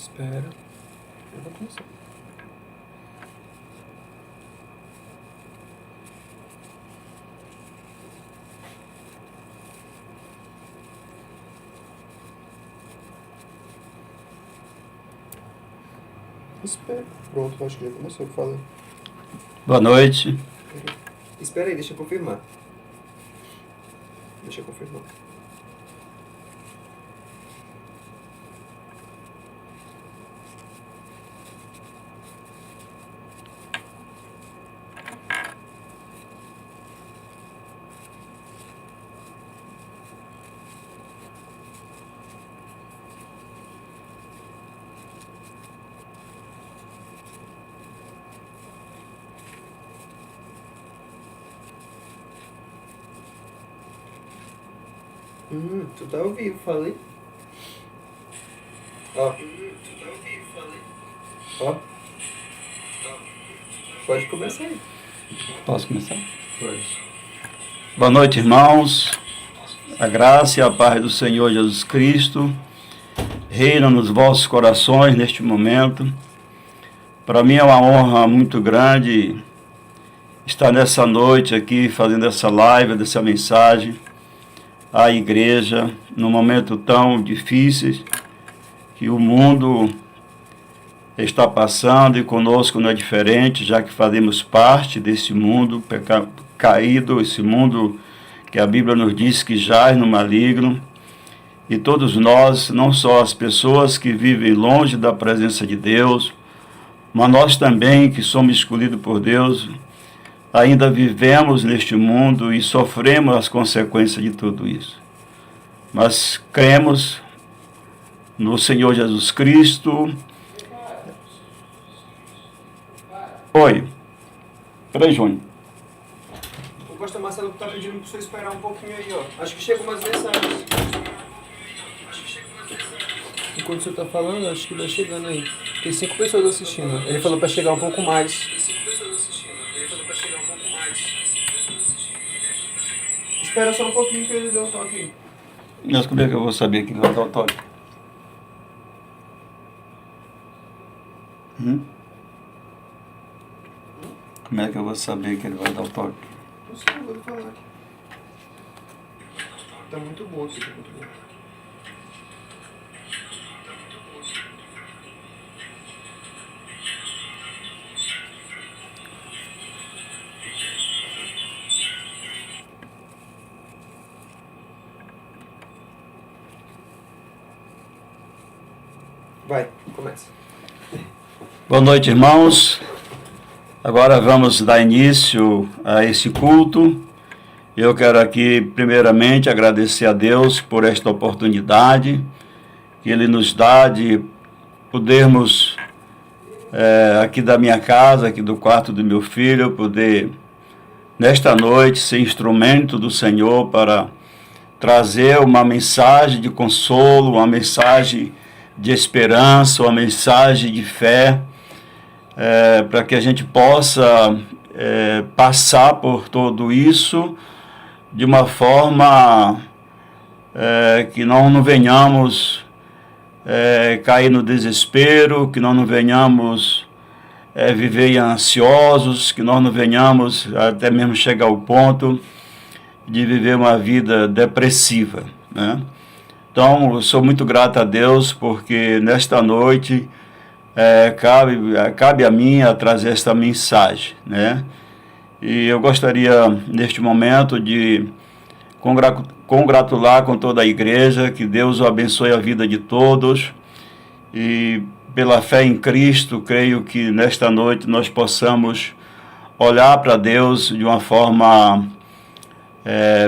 Espera. Eu vou começar. Espera. Pronto, acho que já começou. Fala. Boa noite. Espera aí, deixa eu confirmar. Tu tá ao vivo, falei. Ó. Ó. Pode começar aí. Posso começar? Pode. Boa noite, irmãos. A graça e a paz do Senhor Jesus Cristo reina nos vossos corações neste momento. Para mim é uma honra muito grande estar nessa noite aqui fazendo essa live, dessa mensagem à igreja, num momento tão difícil que o mundo está passando e conosco não é diferente, já que fazemos parte desse mundo caído, esse mundo que a Bíblia nos diz que jaz no maligno. E todos nós, não só as pessoas que vivem longe da presença de Deus, mas nós também que somos escolhidos por Deus, ainda vivemos neste mundo e sofremos as consequências de tudo isso. Mas cremos no Senhor Jesus Cristo. Oi. Peraí, Júnior. O pastor Marcelo tá pedindo pra você esperar um pouquinho aí, ó. Acho que chegam umas mensagens. Enquanto você tá falando, acho que vai chegando aí. Tem 5 pessoas assistindo. Ele falou pra chegar um pouco mais. Espera só um pouquinho que ele deu um toque aí. Mas como é que eu vou saber que ele vai dar o toque? Como é que eu vou saber que ele vai dar o toque? Não sei, eu vou lhe falar aqui. Tá muito bom aqui, tá muito bom. Vai, começa. Boa noite, irmãos. Agora vamos dar início a esse culto. Eu quero aqui, primeiramente, agradecer a Deus por esta oportunidade que Ele nos dá de podermos, aqui da minha casa, aqui do quarto do meu filho, poder, nesta noite, ser instrumento do Senhor para trazer uma mensagem de consolo, uma mensagem de esperança, uma mensagem de fé, para que a gente possa passar por tudo isso de uma forma que não venhamos cair no desespero, que não venhamos viver ansiosos, que nós não venhamos até mesmo chegar ao ponto de viver uma vida depressiva, né? Então, eu sou muito grato a Deus, porque nesta noite cabe a mim a trazer esta mensagem, né? E eu gostaria, neste momento, de congratular com toda a igreja, que Deus o abençoe a vida de todos, e pela fé em Cristo, creio que nesta noite nós possamos olhar para Deus de uma forma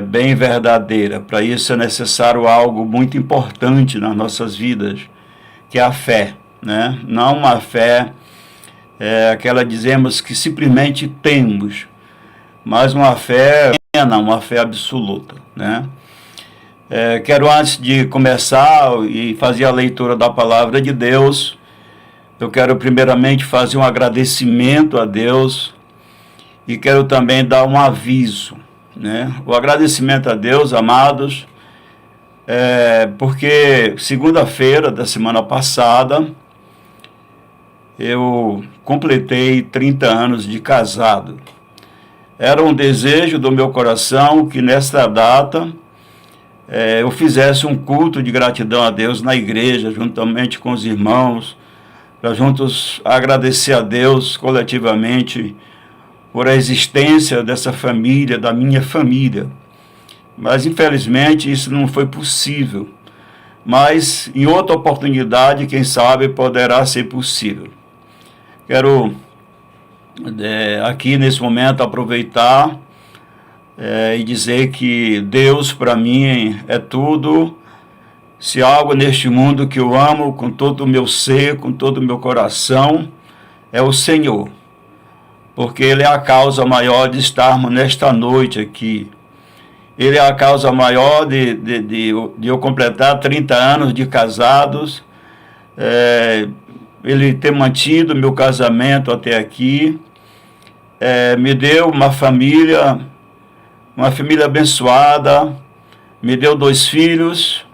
bem verdadeira. Para isso é necessário algo muito importante nas nossas vidas, que é a fé, né? Não uma fé aquela dizemos que simplesmente temos, mas uma fé plena, uma fé absoluta, né? Quero, antes de começar e fazer a leitura da palavra de Deus, eu quero primeiramente fazer um agradecimento a Deus e quero também dar um aviso, né? O agradecimento a Deus, amados, porque segunda-feira da semana passada eu completei 30 anos de casado. Era um desejo do meu coração que nesta data eu fizesse um culto de gratidão a Deus na igreja, juntamente com os irmãos, para juntos agradecer a Deus coletivamente por a existência dessa família, da minha família. Mas, infelizmente, isso não foi possível. Mas, em outra oportunidade, quem sabe, poderá ser possível. Quero, aqui nesse momento, aproveitar e dizer que Deus, para mim, é tudo. Se há algo neste mundo que eu amo com todo o meu ser, com todo o meu coração, é o Senhor. Porque Ele é a causa maior de estarmos nesta noite aqui. Ele é a causa maior de eu completar 30 anos de casados, Ele ter mantido meu casamento até aqui, me deu uma família abençoada, me deu 2 filhos.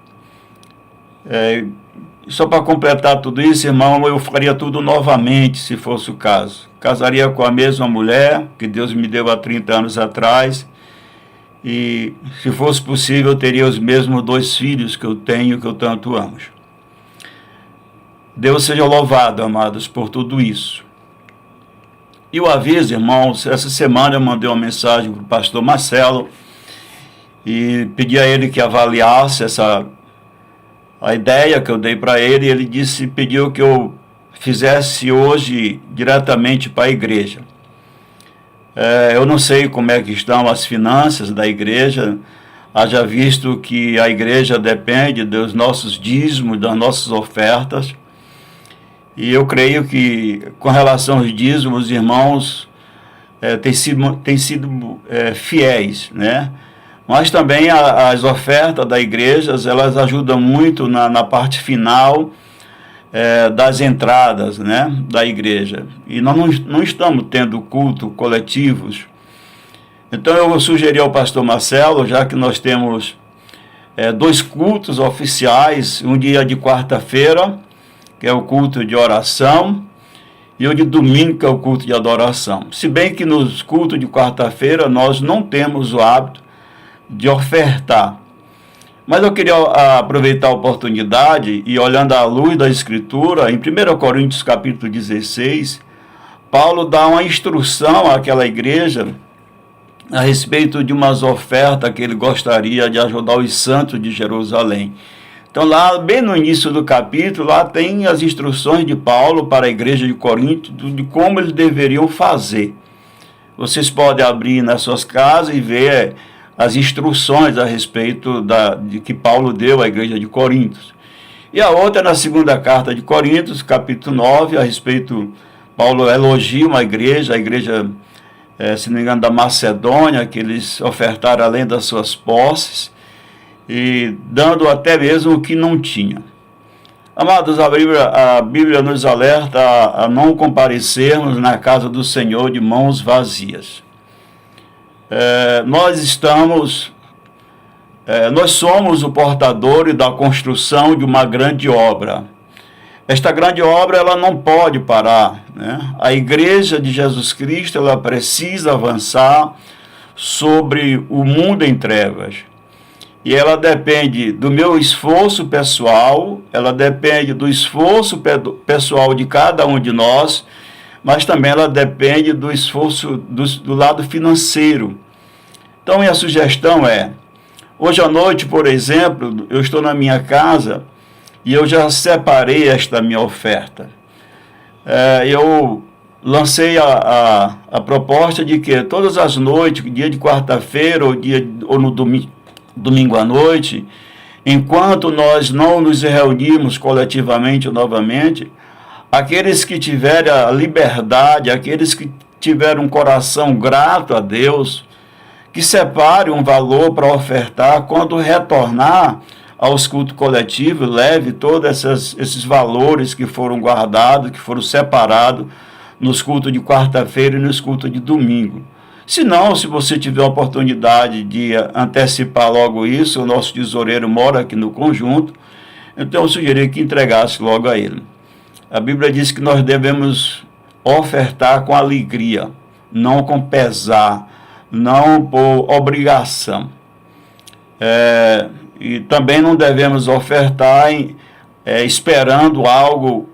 Só para completar tudo isso, irmão, eu faria tudo novamente, se fosse o caso. Casaria com a mesma mulher que Deus me deu há 30 anos atrás. E, se fosse possível, eu teria os mesmos 2 filhos que eu tenho, que eu tanto amo. Deus seja louvado, amados, por tudo isso. E o aviso, irmãos, essa semana eu mandei uma mensagem para o pastor Marcelo e pedi a ele que avaliasse a ideia que eu dei para ele. E ele pediu que eu fizesse hoje diretamente para a igreja. Eu não sei como é que estão as finanças da igreja, haja visto que a igreja depende dos nossos dízimos, das nossas ofertas, e eu creio que, com relação aos dízimos, os irmãos têm sido fiéis, né? Mas também as ofertas da igreja, elas ajudam muito na parte final das entradas, né, da igreja. E nós não estamos tendo culto coletivos. Então eu sugeri ao pastor Marcelo, já que nós temos 2 cultos oficiais, um dia de quarta-feira, que é o culto de oração, e o de domingo, que é o culto de adoração. Se bem que nos cultos de quarta-feira nós não temos o hábito de ofertar. Mas eu queria aproveitar a oportunidade e, olhando à luz da Escritura, em 1 Coríntios capítulo 16, Paulo dá uma instrução àquela igreja a respeito de umas ofertas que ele gostaria de ajudar os santos de Jerusalém. Então, lá, bem no início do capítulo, lá tem as instruções de Paulo para a igreja de Corinto, de como eles deveriam fazer. Vocês podem abrir nas suas casas e ver as instruções a respeito de que Paulo deu à igreja de Coríntios. E a outra na segunda carta de Coríntios, capítulo 9, a respeito, Paulo elogia uma igreja, a igreja, se não me engano, da Macedônia, que eles ofertaram além das suas posses, e dando até mesmo o que não tinha. Amados, a Bíblia nos alerta a não comparecermos na casa do Senhor de mãos vazias. Nós somos o portador da construção de uma grande obra. Esta grande obra, ela não pode parar, né? A igreja de Jesus Cristo, ela precisa avançar sobre o mundo em trevas. E ela depende do meu esforço pessoal, ela depende do esforço pessoal de cada um de nós, mas também ela depende do esforço do lado financeiro. Então, minha sugestão hoje à noite, por exemplo, eu estou na minha casa e eu já separei esta minha oferta. Eu lancei a proposta de que todas as noites, dia de quarta-feira ou no domingo à noite, enquanto nós não nos reunirmos coletivamente novamente, aqueles que tiverem a liberdade, aqueles que tiverem um coração grato a Deus, que separe um valor para ofertar, quando retornar aos cultos coletivos, leve todos esses valores que foram guardados, que foram separados nos cultos de quarta-feira e nos cultos de domingo. Se não, se você tiver a oportunidade de antecipar logo isso, o nosso tesoureiro mora aqui no conjunto, então eu sugeri que entregasse logo a ele. A Bíblia diz que nós devemos ofertar com alegria, não com pesar, não por obrigação. E também não devemos ofertar esperando algo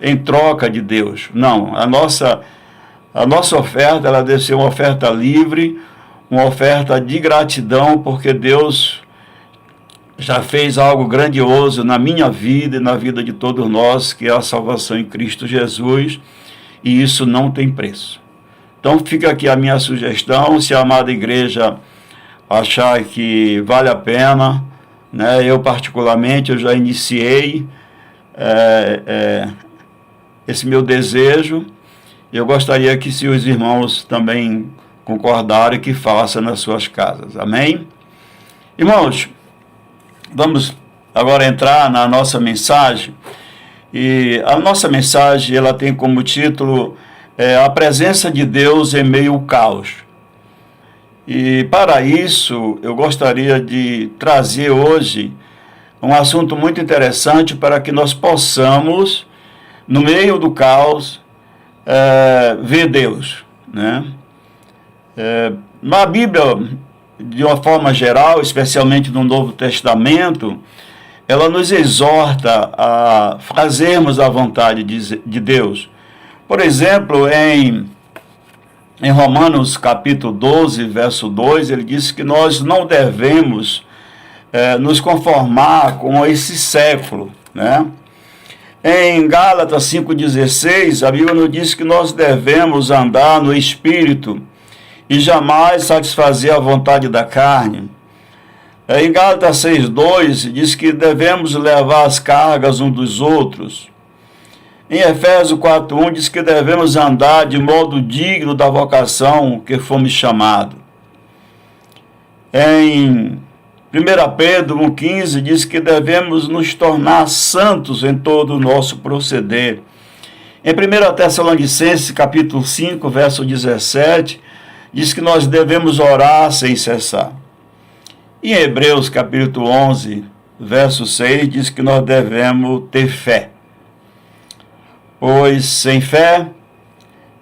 em troca de Deus. Não, a nossa oferta ela deve ser uma oferta livre, uma oferta de gratidão, porque Deus já fez algo grandioso na minha vida e na vida de todos nós, que é a salvação em Cristo Jesus, e isso não tem preço. Então fica aqui a minha sugestão, se a amada igreja achar que vale a pena, né? Eu particularmente eu já iniciei esse meu desejo. Eu gostaria que se os irmãos também concordarem, que façam nas suas casas. Amém? Irmãos, vamos agora entrar na nossa mensagem. E a nossa mensagem ela tem como título A Presença de Deus em Meio ao Caos. E para isso eu gostaria de trazer hoje um assunto muito interessante para que nós possamos, no meio do caos, ver Deus, né? Na Bíblia, de uma forma geral, especialmente no Novo Testamento, ela nos exorta a fazermos a vontade de Deus. Por exemplo, em Romanos capítulo 12, verso 2, ele diz que nós não devemos nos conformar com esse século, né? Em Gálatas 5,16, a Bíblia nos diz que nós devemos andar no Espírito e jamais satisfazer a vontade da carne. Em Gálatas 6,2, diz que devemos levar as cargas uns dos outros. Em Efésios 4,1, diz que devemos andar de modo digno da vocação que fomos chamados. Em 1 Pedro 1,15 diz que devemos nos tornar santos em todo o nosso proceder. Em 1 Tessalonicenses capítulo 5, verso 17, diz que nós devemos orar sem cessar. E em Hebreus capítulo 11, verso 6, diz que nós devemos ter fé. Pois sem fé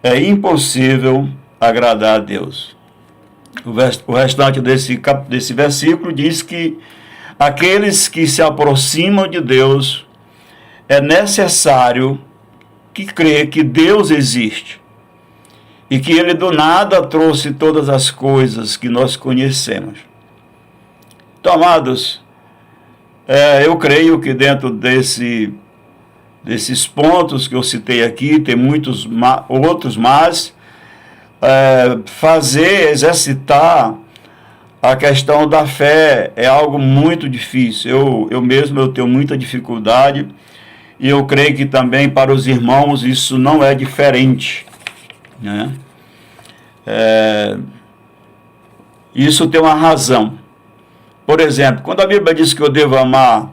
é impossível agradar a Deus. O restante desse versículo diz que aqueles que se aproximam de Deus é necessário que crê que Deus existe e que Ele do nada trouxe todas as coisas que nós conhecemos. Então, amados, eu creio que dentro desses pontos que eu citei aqui, tem muitos outros mais, exercitar a questão da fé é algo muito difícil. Eu mesmo tenho muita dificuldade e eu creio que também para os irmãos isso não é diferente, né? Isso tem uma razão. Por exemplo, quando a Bíblia diz que eu devo amar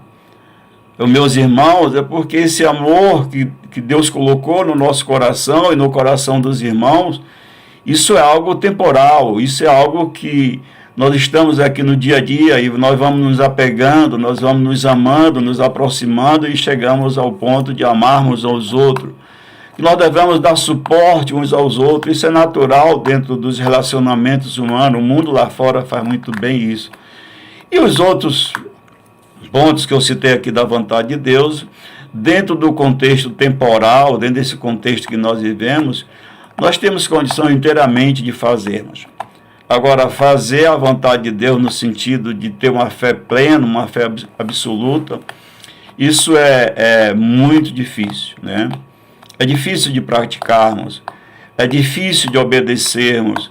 os meus irmãos, é porque esse amor que Deus colocou no nosso coração e no coração dos irmãos, isso é algo temporal, isso é algo que nós estamos aqui no dia a dia e nós vamos nos apegando, nós vamos nos amando, nos aproximando e chegamos ao ponto de amarmos aos outros. Nós devemos dar suporte uns aos outros, isso é natural dentro dos relacionamentos humanos, o mundo lá fora faz muito bem isso. E os outros pontos que eu citei aqui da vontade de Deus, dentro do contexto temporal, dentro desse contexto que nós vivemos, nós temos condição inteiramente de fazermos. Agora, fazer a vontade de Deus no sentido de ter uma fé plena, uma fé absoluta, isso é muito difícil, né? É difícil de praticarmos, é difícil de obedecermos,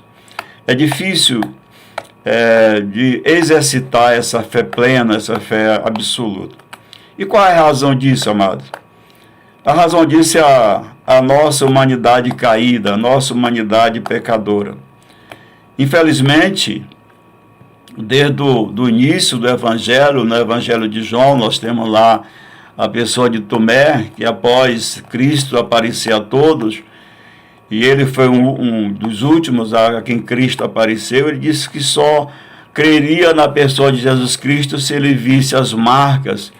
é difícil de exercitar essa fé plena, essa fé absoluta. E qual é a razão disso, amados? A razão disso é a nossa humanidade caída, a nossa humanidade pecadora. Infelizmente, desde o início do Evangelho, no Evangelho de João, nós temos lá a pessoa de Tomé, que após Cristo aparecer a todos, e ele foi um dos últimos a quem Cristo apareceu, ele disse que só creria na pessoa de Jesus Cristo se ele visse as marcas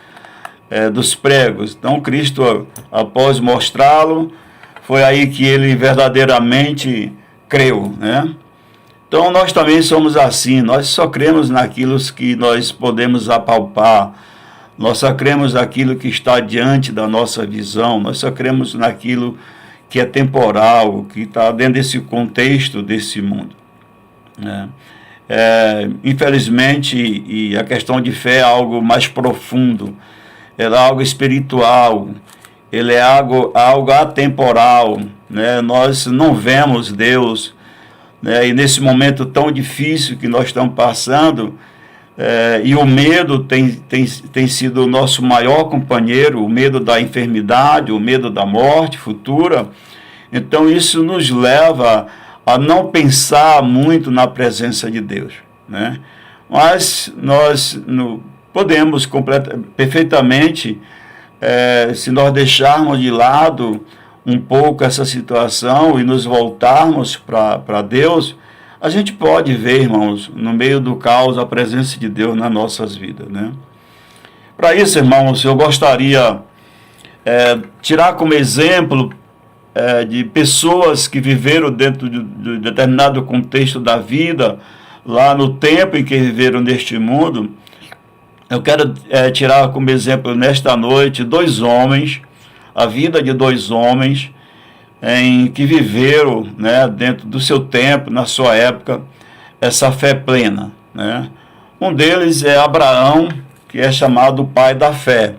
dos pregos. Então Cristo, após mostrá-lo, foi aí que ele verdadeiramente creu, né? Então nós também somos assim, nós só cremos naquilo que nós podemos apalpar, nós só cremos naquilo que está diante da nossa visão, nós só cremos naquilo que é temporal, que está dentro desse contexto desse mundo, né? Infelizmente, e a questão de fé é algo mais profundo, ela é algo espiritual, ele é algo atemporal, né? Nós não vemos Deus, né? E nesse momento tão difícil que nós estamos passando, e o medo tem sido o nosso maior companheiro, o medo da enfermidade, o medo da morte futura. Então isso nos leva a não pensar muito na presença de Deus, né? Mas nós podemos perfeitamente, se nós deixarmos de lado um pouco essa situação e nos voltarmos para Deus, a gente pode ver, irmãos, no meio do caos, a presença de Deus nas nossas vidas, né? Para isso, irmãos, eu gostaria tirar como exemplo de pessoas que viveram dentro de determinado contexto da vida, lá no tempo em que viveram neste mundo. Eu quero tirar como exemplo nesta noite dois homens, a vida de dois homens em que viveram, né, dentro do seu tempo, na sua época, essa fé plena, né? Um deles é Abraão, que é chamado o pai da fé.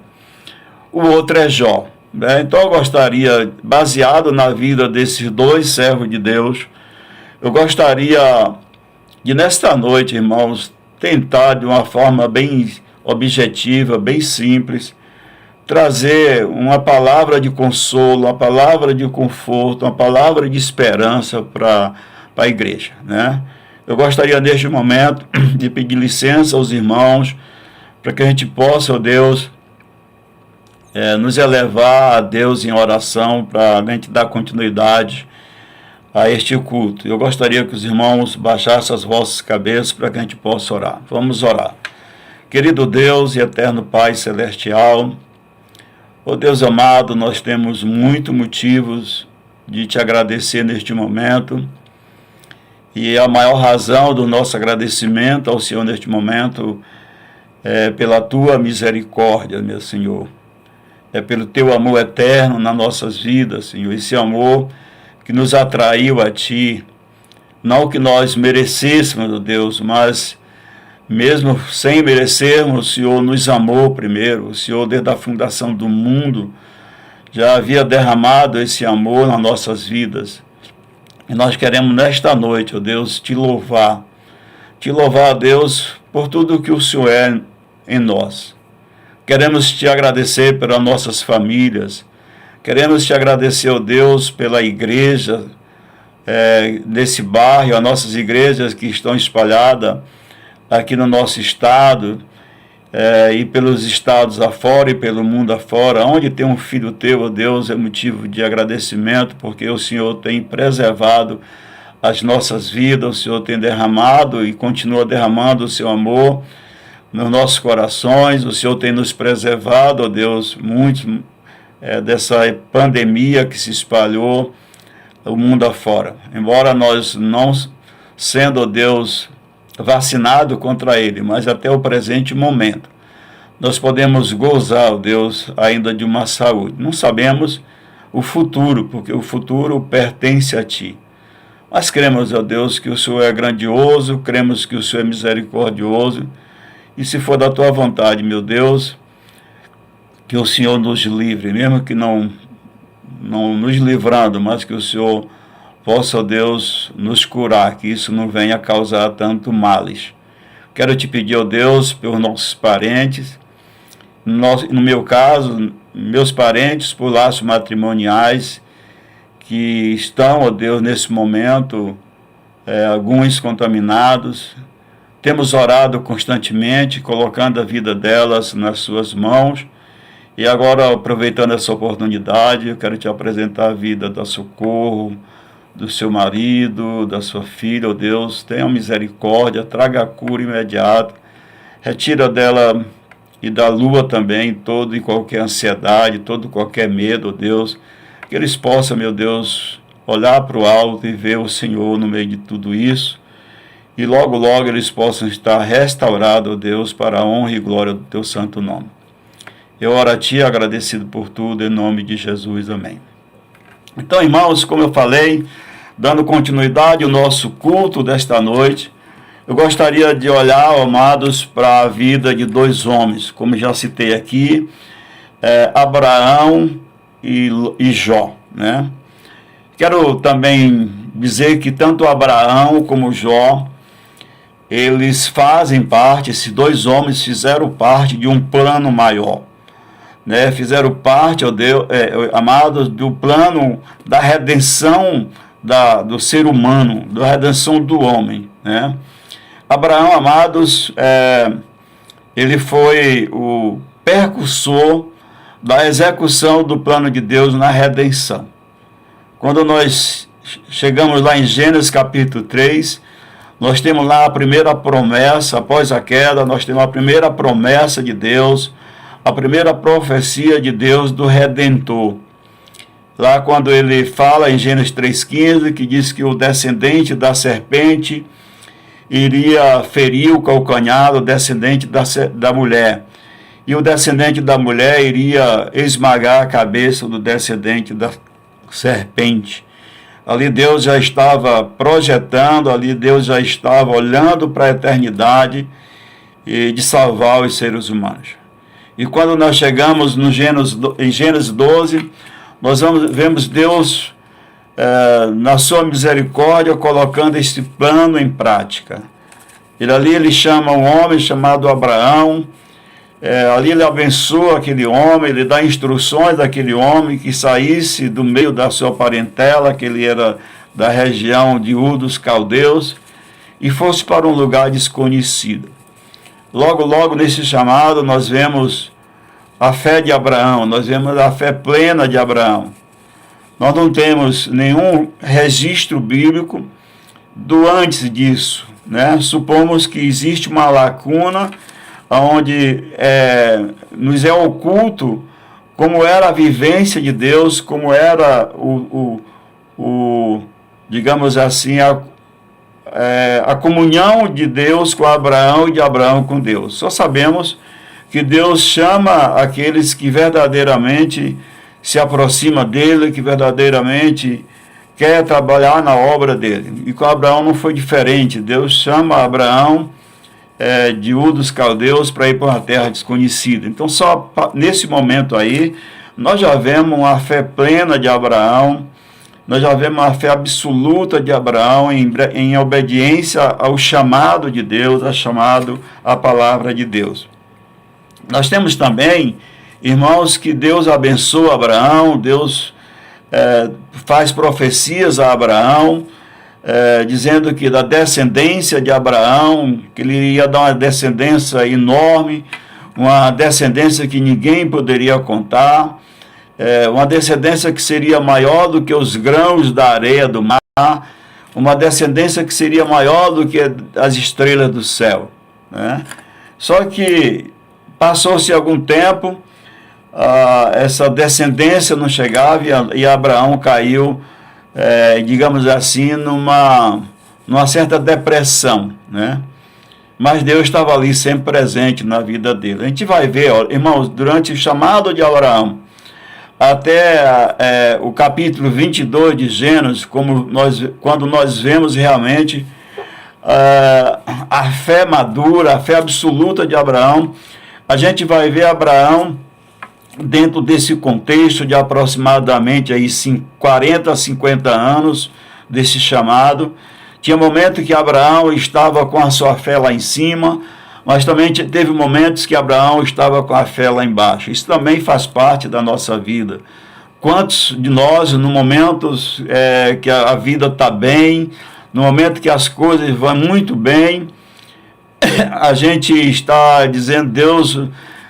O outro é Jó, né? Então eu gostaria, baseado na vida desses dois servos de Deus, eu gostaria de, nesta noite, irmãos, tentar de uma forma bem objetiva, bem simples, trazer uma palavra de consolo, uma palavra de conforto, uma palavra de esperança para a igreja, né? Eu gostaria neste momento de pedir licença aos irmãos para que a gente possa, ó Deus, nos elevar a Deus em oração para a gente dar continuidade a este culto. Eu gostaria que os irmãos baixassem as vossas cabeças para que a gente possa orar. Vamos orar. Querido Deus e eterno Pai Celestial, ó Deus amado, nós temos muitos motivos de te agradecer neste momento, e a maior razão do nosso agradecimento ao Senhor neste momento é pela tua misericórdia, meu Senhor. É pelo teu amor eterno nas nossas vidas, Senhor, esse amor que nos atraiu a ti, não que nós merecêssemos, meu Deus, mas mesmo sem merecermos, o Senhor nos amou primeiro. O Senhor, desde a fundação do mundo, já havia derramado esse amor nas nossas vidas. E nós queremos nesta noite, ó Deus, te louvar, Deus, por tudo que o Senhor é em nós. Queremos te agradecer pelas nossas famílias, queremos te agradecer, ó Deus, pela igreja, desse bairro, as nossas igrejas que estão espalhadas aqui no nosso estado, e pelos estados afora e pelo mundo afora. Onde tem um filho teu, ó Deus, é motivo de agradecimento, porque o Senhor tem preservado as nossas vidas, o Senhor tem derramado e continua derramando o seu amor nos nossos corações. O Senhor tem nos preservado, ó Deus, muito dessa pandemia que se espalhou o mundo afora. Embora nós não sendo, ó Deus, vacinado contra ele, mas até o presente momento nós podemos gozar, ó Deus, ainda de uma saúde. Não sabemos o futuro, porque o futuro pertence a ti, mas cremos, ó Deus, que o Senhor é grandioso, cremos que o Senhor é misericordioso, e se for da tua vontade, meu Deus, que o Senhor nos livre, mesmo que não nos livrando, mas que o Senhor possa, ó Deus, nos curar, que isso não venha causar tanto males. Quero te pedir, ó Deus, pelos nossos parentes, no meu caso, meus parentes por laços matrimoniais, que estão, ó Deus, nesse momento, alguns contaminados. Temos orado constantemente, colocando a vida delas nas suas mãos. E agora, aproveitando essa oportunidade, eu quero te apresentar a vida da Socorro, do seu marido, da sua filha. Ó Deus, tenha misericórdia, traga a cura imediata, retira dela e da lua também, todo e qualquer ansiedade, todo e qualquer medo, ó Deus, que eles possam, meu Deus, olhar para o alto e ver o Senhor no meio de tudo isso, e logo, logo eles possam estar restaurados, ó Deus, para a honra e glória do Teu santo nome. Eu oro a Ti agradecido por tudo, em nome de Jesus, amém. Então, irmãos, como eu falei, dando continuidade ao nosso culto desta noite, eu gostaria de olhar, amados, para a vida de dois homens, como já citei aqui, Abraão e Jó, né? Quero também dizer que tanto Abraão como Jó, eles fazem parte, esses dois homens fizeram parte de um plano maior, né? Fizeram parte, ó Deus, amados, do plano da redenção do ser humano, da redenção do homem, né? Abraão, amados, ele foi o precursor da execução do plano de Deus na redenção. Quando nós chegamos lá em Gênesis capítulo 3, nós temos lá a primeira promessa, após a queda, nós temos a primeira promessa de Deus, a primeira profecia de Deus do Redentor. Lá quando ele fala em Gênesis 3,15, que diz que o descendente da serpente iria ferir o calcanhar do descendente da mulher. E o descendente da mulher iria esmagar a cabeça do descendente da serpente. Ali Deus já estava projetando, ali Deus já estava olhando para a eternidade e de salvar os seres humanos. E quando nós chegamos em Gênesis 12, nós vemos Deus, na sua misericórdia, colocando este plano em prática. Ele chama um homem chamado Abraão, ali ele abençoa aquele homem, ele dá instruções daquele homem que saísse do meio da sua parentela, que ele era da região de Ur dos Caldeus, e fosse para um lugar desconhecido. Logo, logo nesse chamado nós vemos a fé de Abraão, nós vemos a fé plena de Abraão. Nós não temos nenhum registro bíblico do antes disso, né? Supomos que existe uma lacuna onde nos é oculto como era a vivência de Deus, como era digamos assim, a comunhão de Deus com Abraão e de Abraão com Deus. Só sabemos que Deus chama aqueles que verdadeiramente se aproxima dele, que verdadeiramente quer trabalhar na obra dele. E com Abraão não foi diferente. Deus chama Abraão de Ur dos Caldeus para ir para uma terra desconhecida. Então, só nesse momento aí, nós já vemos uma fé plena de Abraão, nós já vemos uma fé absoluta de Abraão em obediência ao chamado de Deus, ao chamado à palavra de Deus. Nós temos também, irmãos, que Deus abençoa Abraão, Deus faz profecias a Abraão, dizendo que da descendência de Abraão, que ele ia dar uma descendência enorme, uma descendência que ninguém poderia contar, uma descendência que seria maior do que os grãos da areia do mar, uma descendência que seria maior do que as estrelas do céu, né? Só que passou-se algum tempo, essa descendência não chegava e Abraão caiu, digamos assim, numa certa depressão, né? Mas Deus estava ali sempre presente na vida dele. A gente vai ver, ó, irmãos, durante o chamado de Abraão, até o capítulo 22 de Gênesis, quando nós vemos realmente a fé madura, a fé absoluta de Abraão, a gente vai ver Abraão dentro desse contexto de aproximadamente aí 40 a 50 anos desse chamado. Tinha momento que Abraão estava com a sua fé lá em cima, mas também teve momentos que Abraão estava com a fé lá embaixo. Isso também faz parte da nossa vida. Quantos de nós, no momento que a vida está bem, no momento que as coisas vão muito bem, a gente está dizendo, Deus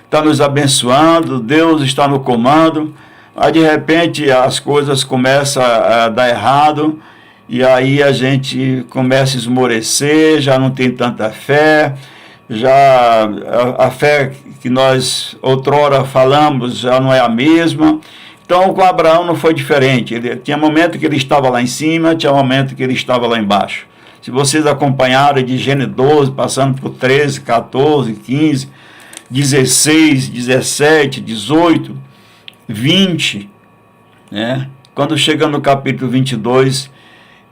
está nos abençoando, Deus está no comando, mas de repente as coisas começam a dar errado, e aí a gente começa a esmorecer, já não tem tanta fé, já a fé que nós outrora falamos já não é a mesma. Então, com Abraão não foi diferente. Tinha momento que ele estava lá em cima, tinha momento que ele estava lá embaixo. Se vocês acompanharam de Gênesis 12, passando por 13, 14, 15, 16, 17, 18, 20, né? Quando chega no capítulo 22,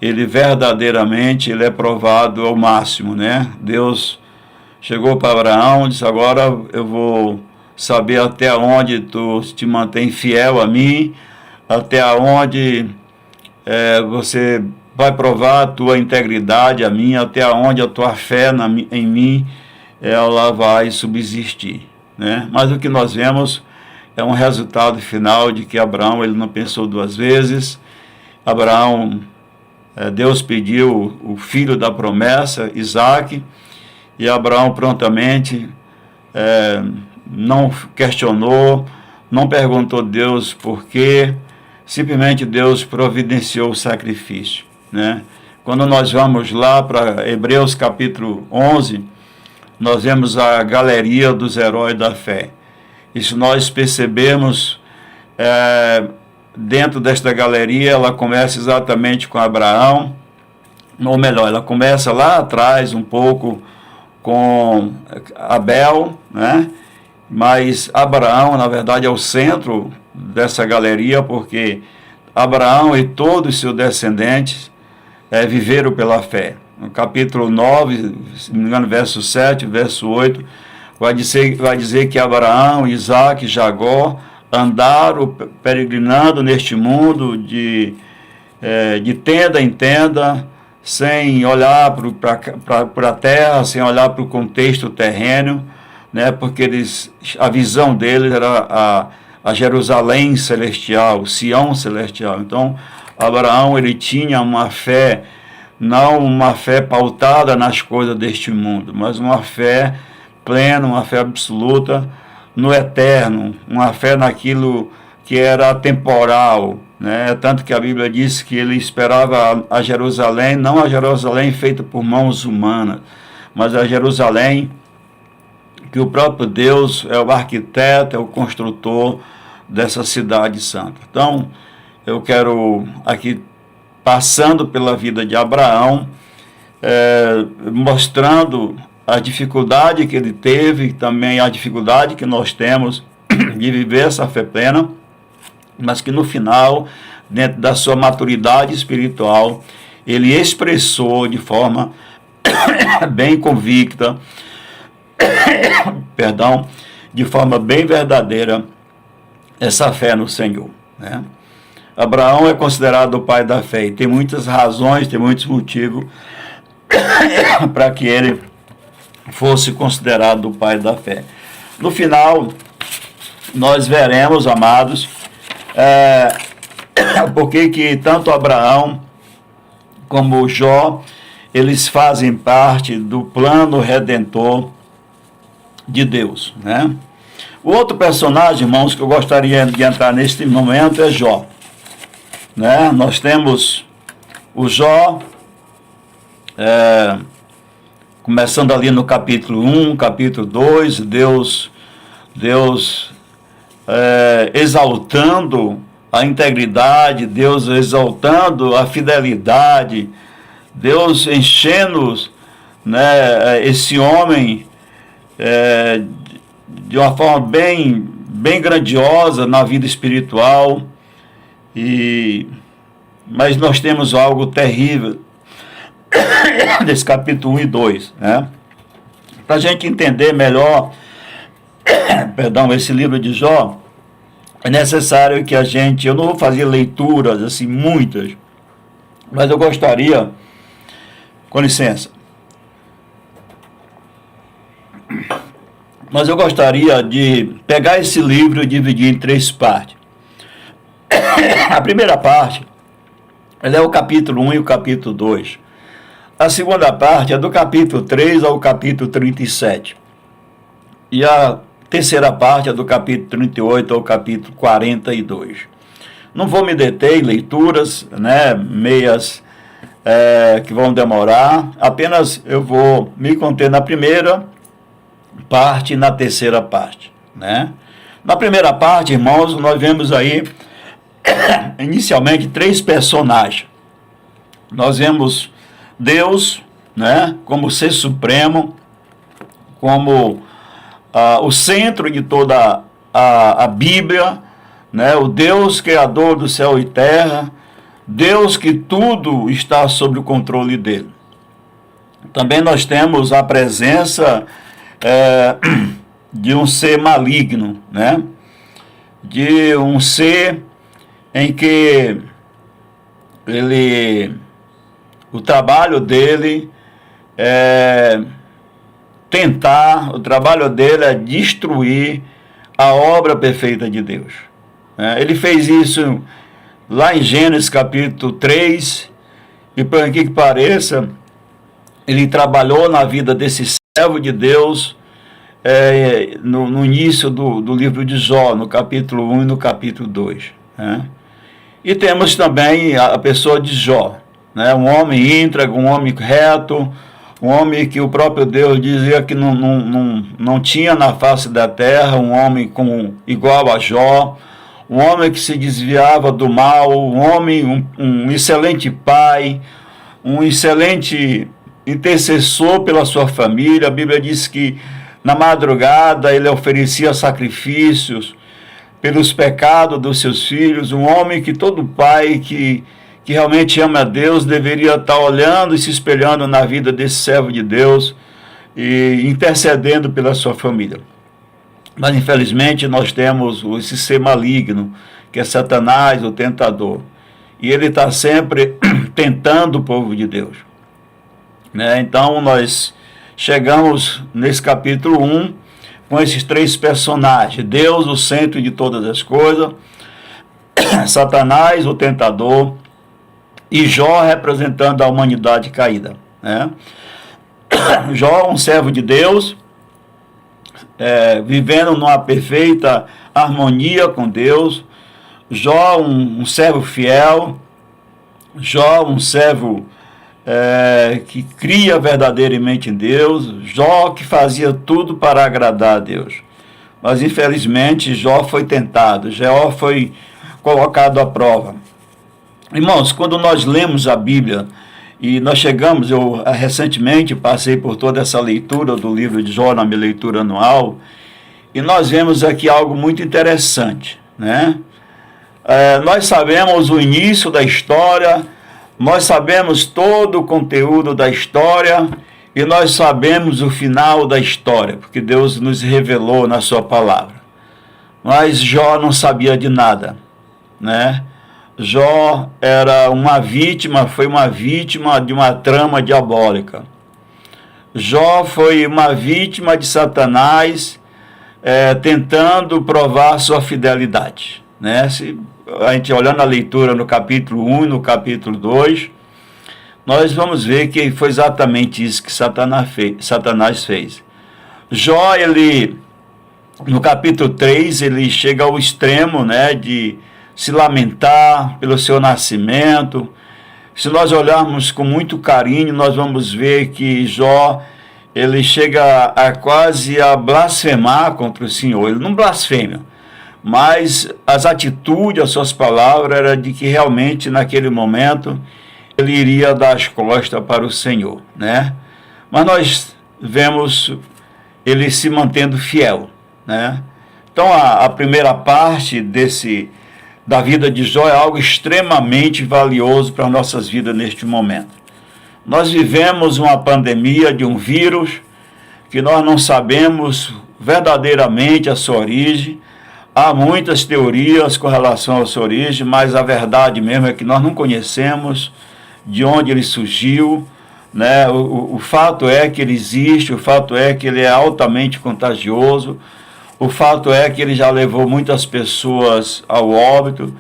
ele verdadeiramente ele é provado ao máximo, né? Deus chegou para Abraão e disse: agora eu vou saber até onde tu te mantém fiel a mim, até onde você vai provar a tua integridade a mim, até onde a tua fé em mim ela vai subsistir, né? Mas o que nós vemos é um resultado final de que Abraão ele não pensou duas vezes. Abraão, Deus pediu o filho da promessa, Isaque, e Abraão prontamente não questionou, não perguntou a Deus por quê, simplesmente Deus providenciou o sacrifício, né? Quando nós vamos lá para Hebreus capítulo 11, nós vemos a galeria dos heróis da fé. E se nós percebermos, dentro desta galeria, ela começa exatamente com Abraão, ou melhor, ela começa lá atrás um pouco com Abel, né? Mas Abraão, na verdade, é o centro dessa galeria, porque Abraão e todos os seus descendentes viveram pela fé. No capítulo 9, se não me engano, verso 7, verso 8, vai dizer que Abraão, Isaque e Jacó andaram peregrinando neste mundo de tenda em tenda, sem olhar para a terra, sem olhar para o contexto terreno, né? Porque a visão deles era a Jerusalém celestial, Sião celestial. Então, Abraão ele tinha uma fé, não uma fé pautada nas coisas deste mundo, mas uma fé plena, uma fé absoluta no eterno, uma fé naquilo que era temporal, né? Tanto que a Bíblia diz que ele esperava a Jerusalém, não a Jerusalém feita por mãos humanas, mas a Jerusalém que o próprio Deus é o arquiteto, é o construtor dessa cidade santa. Então, eu quero aqui, passando pela vida de Abraão, mostrando a dificuldade que ele teve, também a dificuldade que nós temos de viver essa fé plena, mas que no final, dentro da sua maturidade espiritual, ele expressou de forma bem convicta, perdão, de forma bem verdadeira, essa fé no Senhor, né? Abraão é considerado o pai da fé, e tem muitas razões, tem muitos motivos para que ele fosse considerado o pai da fé. No final, nós veremos, amados, porque que tanto Abraão como Jó, eles fazem parte do plano redentor de Deus, né? O outro personagem, irmãos, que eu gostaria de entrar neste momento é Jó, né? Nós temos o Jó, começando ali no capítulo 1, capítulo 2, Deus exaltando a integridade, Deus exaltando a fidelidade, Deus enchendo, né, esse homem de uma forma bem grandiosa na vida espiritual. Mas nós temos algo terrível nesse capítulo 1 e 2, né? Para a gente entender melhor esse livro de Jó, é necessário que eu não vou fazer leituras assim muitas, mas eu gostaria, com licença, de pegar esse livro e dividir em 3 partes. A primeira parte, ela é o capítulo 1 e o capítulo 2. A segunda parte é do capítulo 3 ao capítulo 37. E a terceira parte é do capítulo 38 ao capítulo 42. Não vou me deter em leituras, né, meias que vão demorar. Apenas eu vou me conter na primeira parte e na terceira parte, né? Na primeira parte, irmãos, nós vemos aí inicialmente 3 personagens. Nós vemos Deus, né, como ser supremo, como o centro de toda a Bíblia, né, o Deus criador do céu e terra, Deus que tudo está sob o controle dele. Também nós temos a presença de um ser maligno, né? De um ser em que o trabalho dele é tentar, o trabalho dele é destruir a obra perfeita de Deus. Ele fez isso lá em Gênesis capítulo 3, e por aqui que pareça, ele trabalhou na vida desse servo de Deus no início do livro de Jó, no capítulo 1 e no capítulo 2. E temos também a pessoa de Jó, né? Um homem íntegro, um homem reto, um homem que o próprio Deus dizia que não tinha na face da terra um homem igual a Jó, um homem que se desviava do mal, um homem, um excelente pai, um excelente intercessor pela sua família. A Bíblia diz que na madrugada ele oferecia sacrifícios pelos pecados dos seus filhos, um homem que todo pai que realmente ama a Deus deveria estar olhando e se espelhando na vida desse servo de Deus e intercedendo pela sua família. Mas infelizmente nós temos esse ser maligno, que é Satanás, o tentador, e ele está sempre tentando o povo de Deus, né? Então nós chegamos nesse capítulo 1 com esses 3 personagens: Deus, o centro de todas as coisas, Satanás, o tentador, e Jó representando a humanidade caída, né? Jó, um servo de Deus, vivendo numa perfeita harmonia com Deus. Jó, um servo fiel. Jó, um servo que cria verdadeiramente em Deus. Jó, que fazia tudo para agradar a Deus. Mas infelizmente Jó foi tentado, Jó foi colocado à prova. Irmãos, quando nós lemos a Bíblia, e nós chegamos, eu recentemente passei por toda essa leitura do livro de Jó na minha leitura anual, e nós vemos aqui algo muito interessante, né? Nós sabemos o início da história, nós sabemos todo o conteúdo da história, e nós sabemos o final da história, porque Deus nos revelou na sua palavra. Mas Jó não sabia de nada, né? Jó era foi uma vítima de uma trama diabólica. Jó foi uma vítima de Satanás tentando provar sua fidelidade, né? Se a gente olhando a leitura no capítulo 1 e no capítulo 2, nós vamos ver que foi exatamente isso que Satanás fez. Jó, no capítulo 3, ele chega ao extremo, né, de se lamentar pelo seu nascimento. Se nós olharmos com muito carinho, nós vamos ver que Jó, ele chega quase a blasfemar contra o Senhor. Ele não blasfema, mas as atitudes, as suas palavras, era de que realmente naquele momento ele iria dar as costas para o Senhor, né? Mas nós vemos ele se mantendo fiel, né? Então a primeira parte da vida de Jó é algo extremamente valioso para nossas vidas neste momento. Nós vivemos uma pandemia de um vírus que nós não sabemos verdadeiramente a sua origem. Há muitas teorias com relação à sua origem, mas a verdade mesmo é que nós não conhecemos de onde ele surgiu, né? O fato é que ele existe, o fato é que ele é altamente contagioso, o fato é que ele já levou muitas pessoas ao óbito,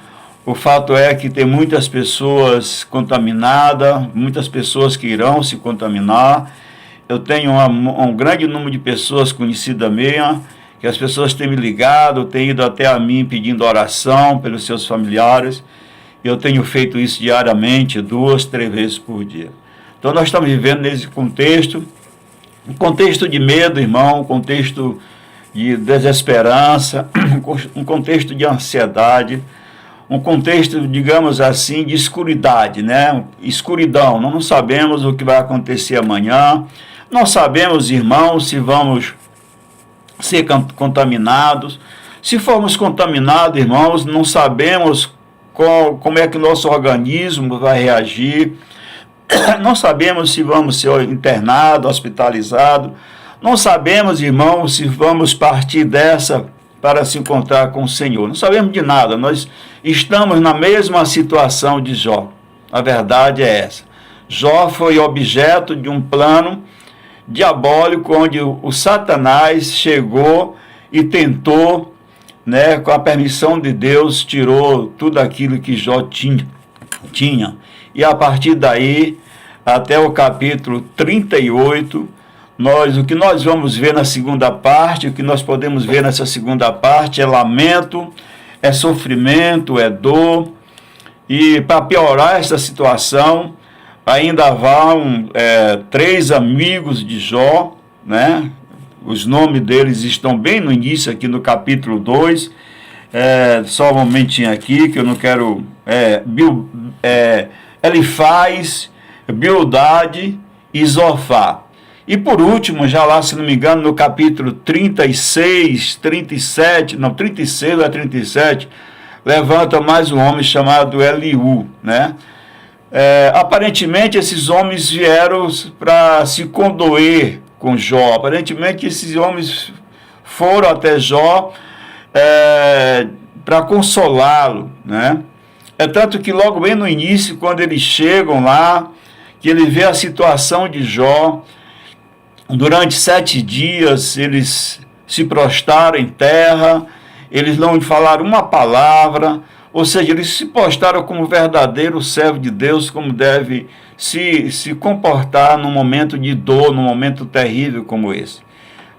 o fato é que tem muitas pessoas contaminadas, muitas pessoas que irão se contaminar. Eu tenho um grande número de pessoas conhecidas minhas, que as pessoas têm me ligado, têm ido até a mim pedindo oração pelos seus familiares. Eu tenho feito isso diariamente, 2, 3 vezes por dia. Então nós estamos vivendo nesse contexto Um contexto de medo, irmão, um contexto de desesperança, um contexto de ansiedade, um contexto, digamos assim, de escuridade, né? Escuridão, nós não sabemos o que vai acontecer amanhã, não sabemos, irmãos, se vamos ser contaminados. Se formos contaminados, irmãos, não sabemos como é que o nosso organismo vai reagir, não sabemos se vamos ser internados, hospitalizados, não sabemos, irmãos, se vamos partir dessa para se encontrar com o Senhor. Não sabemos de nada, nós estamos na mesma situação de Jó. A verdade é essa. Jó foi objeto de um plano diabólico onde o Satanás chegou e tentou, né, com a permissão de Deus, tirou tudo aquilo que Jó tinha. E a partir daí, até o capítulo 38, o que nós vamos ver na segunda parte, o que nós podemos ver nessa segunda parte é lamento, é sofrimento, é dor. E para piorar essa situação, ainda vão 3 amigos de Jó, né? Os nomes deles estão bem no início aqui no capítulo 2. Só um momentinho aqui que eu não quero... Elifaz, Bildade e Zofar. E por último, já lá, se não me engano, no capítulo 36 a 37, levanta mais um homem chamado Eliú, né? Aparentemente esses homens vieram para se condoer com Jó. Aparentemente esses homens foram até Jó para consolá-lo, né? É tanto que logo bem no início, quando eles chegam lá, que ele vê a situação de Jó, durante 7 dias eles se prostraram em terra, eles não falaram uma palavra, ou seja, eles se postaram como verdadeiro servo de Deus, como deve se comportar num momento de dor, num momento terrível como esse.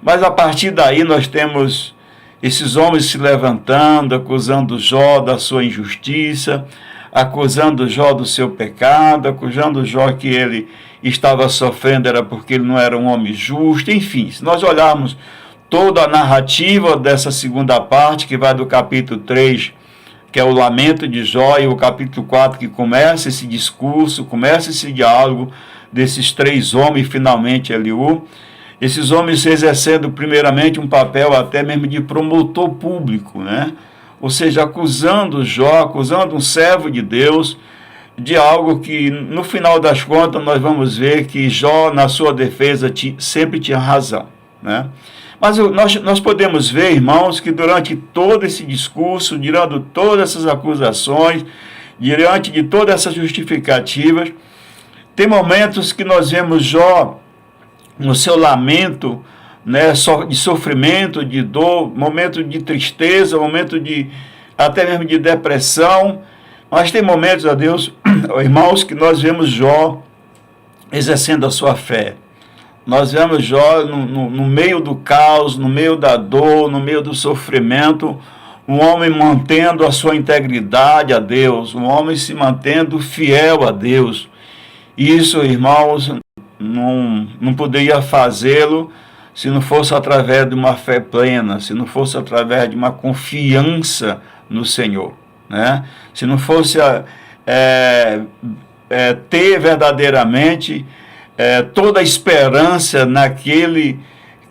Mas a partir daí nós temos esses homens se levantando, acusando Jó da sua injustiça, acusando Jó do seu pecado, acusando Jó que ele estava sofrendo era porque ele não era um homem justo. Enfim, se nós olharmos toda a narrativa dessa segunda parte, que vai do capítulo 3, que é o lamento de Jó, e o capítulo 4, que começa esse discurso, começa esse diálogo desses 3 homens, finalmente Eliú, esses homens exercendo primeiramente um papel até mesmo de promotor público, né? Ou seja, acusando Jó, acusando um servo de Deus de algo que, no final das contas, nós vamos ver que Jó, na sua defesa, sempre tinha razão, né? Mas nós podemos ver, irmãos, que durante todo esse discurso, diante de todas essas acusações, diante de todas essas justificativas, tem momentos que nós vemos Jó no seu lamento, né, de sofrimento, de dor, momento de tristeza, momento de até mesmo de depressão. Mas tem momentos, a Deus, irmãos, que nós vemos Jó exercendo a sua fé. Nós vemos Jó no meio do caos, no meio da dor, no meio do sofrimento, um homem mantendo a sua integridade a Deus, um homem se mantendo fiel a Deus. Isso, irmãos, não poderia fazê-lo se não fosse através de uma fé plena, se não fosse através de uma confiança no Senhor, né? Se não fosse ter verdadeiramente toda a esperança naquele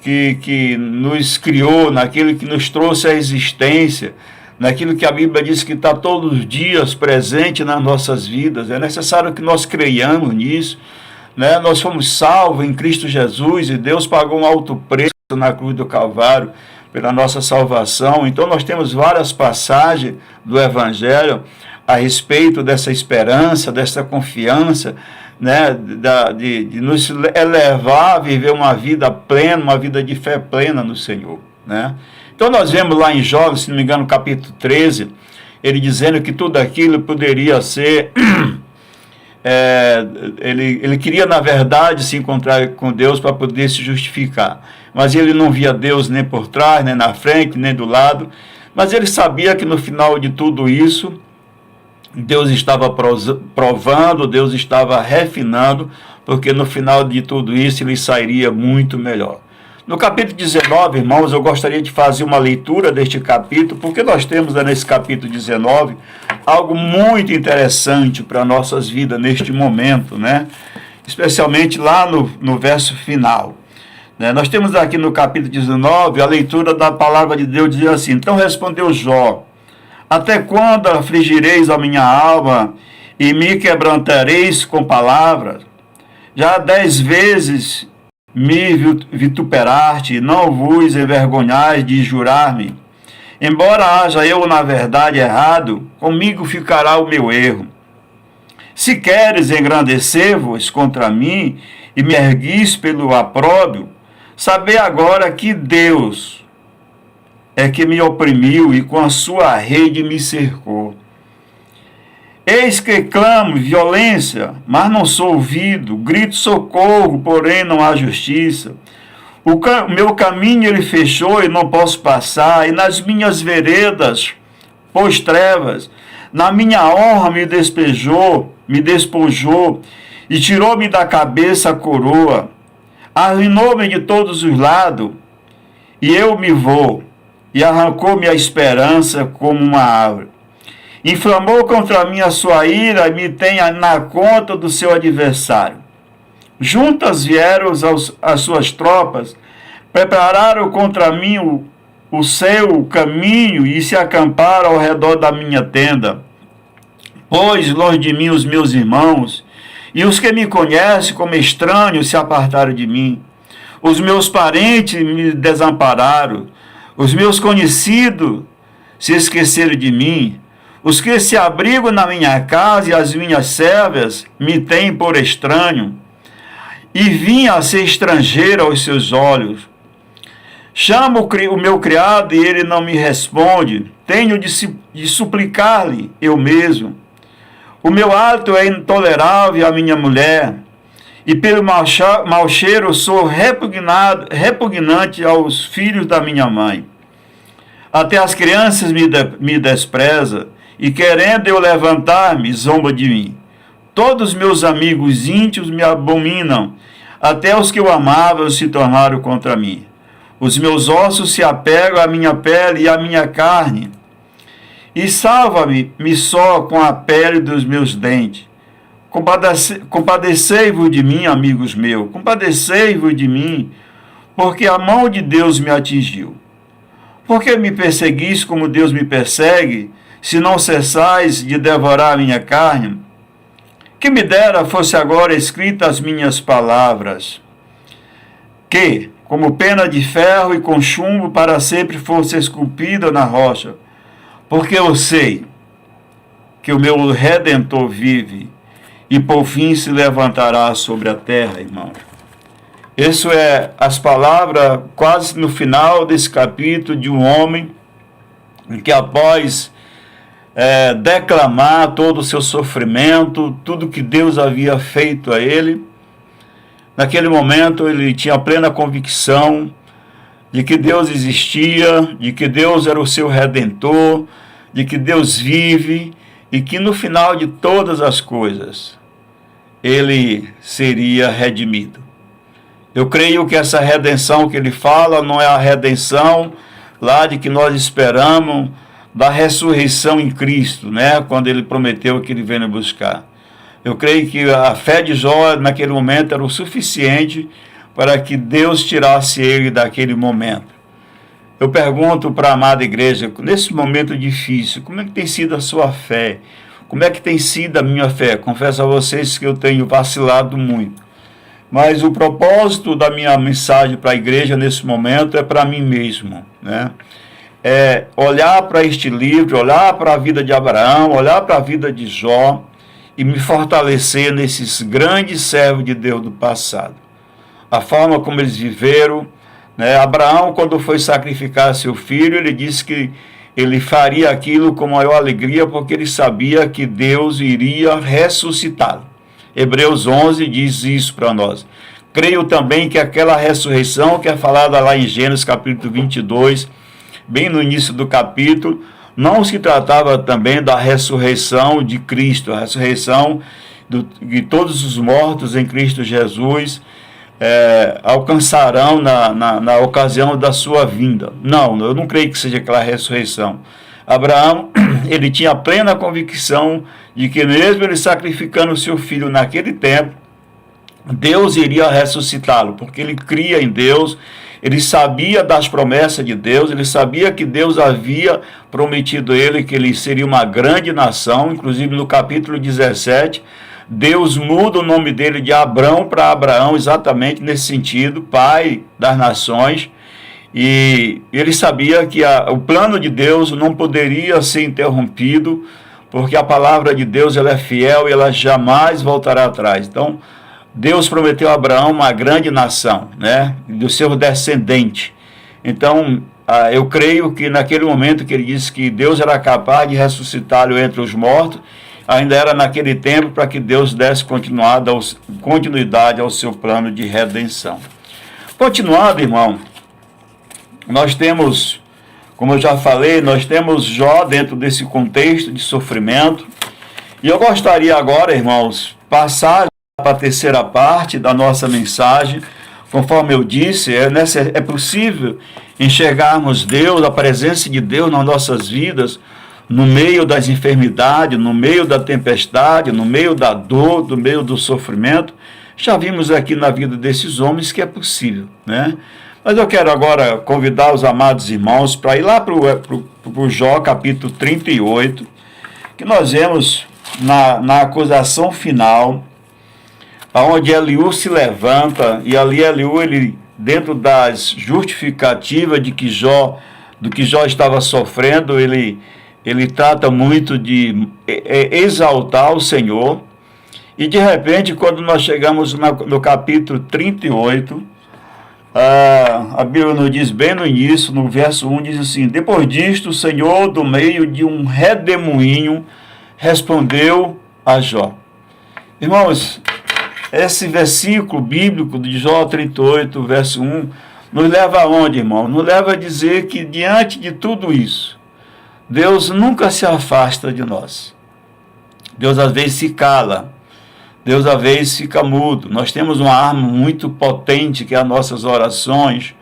que nos criou, naquele que nos trouxe à existência, naquilo que a Bíblia diz que está todos os dias presente nas nossas vidas. É necessário que nós creiamos nisso, né? Nós fomos salvos em Cristo Jesus e Deus pagou um alto preço na cruz do Calvário pela nossa salvação. Então nós temos várias passagens do Evangelho a respeito dessa esperança, dessa confiança, né? de nos elevar a viver uma vida plena, uma vida de fé plena no Senhor, né? Então nós vemos lá em Jó, se não me engano, no capítulo 13, ele dizendo que tudo aquilo poderia ser... ele queria, na verdade, se encontrar com Deus para poder se justificar. Mas ele não via Deus nem por trás, nem na frente, nem do lado. Mas ele sabia que no final de tudo isso, Deus estava provando, Deus estava refinando, porque no final de tudo isso ele sairia muito melhor. No capítulo 19, irmãos, eu gostaria de fazer uma leitura deste capítulo, porque nós temos nesse capítulo 19 algo muito interessante para nossas vidas neste momento, né? Especialmente lá no verso final. Né? Nós temos aqui no capítulo 19 a leitura da palavra de Deus dizendo assim: então respondeu Jó: até quando afligireis a minha alma e me quebrantareis com palavras? Já 10 vezes me vituperaste, não vos envergonhais de jurar-me. Embora haja eu, na verdade, errado, comigo ficará o meu erro. Se queres engrandecer-vos contra mim e me erguis pelo opróbrio, sabei agora que Deus é que me oprimiu e com a sua rede me cercou. Eis que clamo violência, mas não sou ouvido, grito socorro, porém não há justiça. O meu caminho ele fechou e não posso passar, e nas minhas veredas pôs trevas. Na minha honra me despojou, e tirou-me da cabeça a coroa. Arruinou-me de todos os lados, e eu me vou, e arrancou-me a esperança como uma árvore. Inflamou contra mim a sua ira e me tem na conta do seu adversário. Juntas vieram as suas tropas, prepararam contra mim o seu caminho e se acamparam ao redor da minha tenda. Pois longe de mim os meus irmãos, e os que me conhecem como estranho se apartaram de mim. Os meus parentes me desampararam, os meus conhecidos se esqueceram de mim. Os que se abrigam na minha casa e as minhas servas me têm por estranho, e vim a ser estrangeiro aos seus olhos. Chamo o meu criado e ele não me responde. Tenho de suplicar-lhe eu mesmo. O meu hálito é intolerável à minha mulher, e pelo mau cheiro sou repugnante aos filhos da minha mãe. Até as crianças me desprezam, e querendo eu levantar-me, zomba de mim. Todos meus amigos íntimos me abominam, até os que eu amava se tornaram contra mim. Os meus ossos se apegam à minha pele e à minha carne, e salva-me só com a pele dos meus dentes. Compadecei-vos de mim, amigos meus, compadecei-vos de mim, porque a mão de Deus me atingiu. Porque me perseguis como Deus me persegue, se não cessais de devorar a minha carne? Que me dera fosse agora escrita as minhas palavras, que, como pena de ferro e com chumbo, para sempre fosse esculpida na rocha, porque eu sei que o meu Redentor vive, e por fim se levantará sobre a terra, irmão. Isso é as palavras quase no final desse capítulo de um homem que após declamar todo o seu sofrimento, tudo que Deus havia feito a ele, naquele momento ele tinha plena convicção de que Deus existia, de que Deus era o seu Redentor, de que Deus vive e que no final de todas as coisas ele seria redimido. Eu creio que essa redenção que ele fala não é a redenção lá de que nós esperamos da ressurreição em Cristo, né? Quando ele prometeu que ele venha buscar. Eu creio que a fé de Jó naquele momento era o suficiente para que Deus tirasse ele daquele momento. Eu pergunto para a amada igreja, nesse momento difícil, como é que tem sido a sua fé? Como é que tem sido a minha fé? Confesso a vocês que eu tenho vacilado muito. Mas o propósito da minha mensagem para a igreja nesse momento é para mim mesmo, né? É olhar para este livro, olhar para a vida de Abraão, olhar para a vida de Jó e me fortalecer nesses grandes servos de Deus do passado. A forma como eles viveram, né? Abraão, quando foi sacrificar seu filho, ele disse que ele faria aquilo com maior alegria porque ele sabia que Deus iria ressuscitá-lo. Hebreus 11 diz isso para nós. Creio também que aquela ressurreição que é falada lá em Gênesis capítulo 22, bem no início do capítulo, não se tratava também da ressurreição de Cristo, a ressurreição de todos os mortos em Cristo Jesus alcançarão na ocasião da sua vinda. Não, eu não creio que seja aquela ressurreição. Abraão, ele tinha plena convicção de que mesmo ele sacrificando o seu filho naquele tempo, Deus iria ressuscitá-lo, porque ele cria em Deus, ele sabia das promessas de Deus, ele sabia que Deus havia prometido a ele que ele seria uma grande nação. Inclusive no capítulo 17, Deus muda o nome dele de Abrão para Abraão, exatamente nesse sentido, pai das nações. E ele sabia que o plano de Deus não poderia ser interrompido, porque a palavra de Deus ela é fiel e ela jamais voltará atrás. Então, Deus prometeu a Abraão uma grande nação, né, do seu descendente. Então, eu creio que naquele momento que ele disse que Deus era capaz de ressuscitá-lo entre os mortos, ainda era naquele tempo para que Deus desse continuidade ao seu plano de redenção. Continuando, irmão, nós temos, como eu já falei, nós temos Jó dentro desse contexto de sofrimento. E eu gostaria agora, irmãos, passar para a terceira parte da nossa mensagem. Conforme eu disse, é possível enxergarmos Deus, a presença de Deus nas nossas vidas, no meio das enfermidades, no meio da tempestade, no meio da dor, no meio do sofrimento. Já vimos aqui na vida desses homens que é possível, né? Mas eu quero agora convidar os amados irmãos para ir lá para o Jó, capítulo 38, que nós vemos na acusação final, onde Eliú se levanta, e ali Eliú, ele, dentro das justificativas do que Jó estava sofrendo, ele trata muito de exaltar o Senhor. E de repente, quando nós chegamos no capítulo 38, a Bíblia nos diz bem no início, no verso 1, diz assim: depois disto, o Senhor, do meio de um redemoinho, respondeu a Jó. Irmãos, esse versículo bíblico de Jó 38, verso 1, nos leva aonde, irmão? Nos leva a dizer que diante de tudo isso, Deus nunca se afasta de nós. Deus às vezes se cala. Deus às vezes fica mudo. Nós temos uma arma muito potente que é as nossas orações.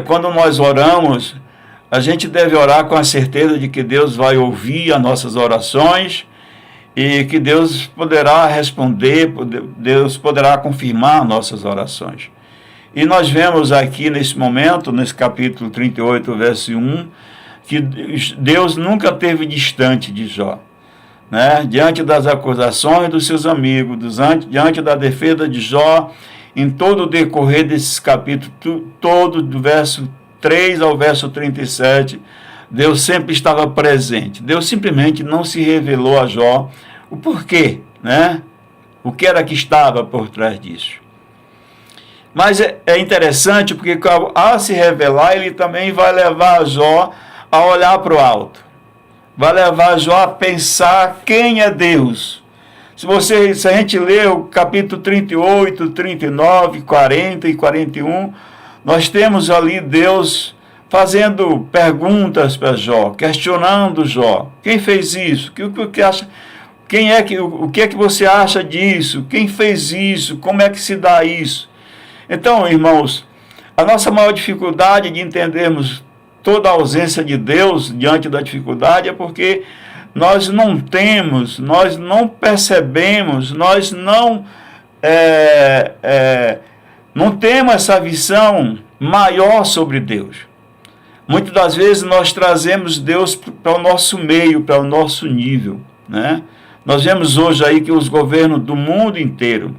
Quando nós oramos, a gente deve orar com a certeza de que Deus vai ouvir as nossas orações e que Deus poderá responder, Deus poderá confirmar nossas orações. E nós vemos aqui nesse momento, nesse capítulo 38, verso 1, que Deus nunca esteve distante de Jó, né? Diante das acusações dos seus amigos, diante da defesa de Jó, em todo o decorrer desses capítulos, todo do verso 3 ao verso 37, Deus sempre estava presente. Deus simplesmente não se revelou a Jó o porquê, né? O que era que estava por trás disso. Mas é interessante porque ao se revelar, ele também vai levar a Jó a olhar para o alto. Vai levar Jó a pensar quem é Deus. Se a gente ler o capítulo 38, 39, 40 e 41, nós temos ali Deus fazendo perguntas para Jó, questionando Jó. Quem fez isso? O que é que você acha disso? Quem fez isso? Como é que se dá isso? Então, irmãos, a nossa maior dificuldade de entendermos toda a ausência de Deus diante da dificuldade é porque nós não temos, nós não percebemos, nós não temos essa visão maior sobre Deus. Muitas das vezes nós trazemos Deus para o nosso meio, para o nosso nível, né? Nós vemos hoje aí que os governos do mundo inteiro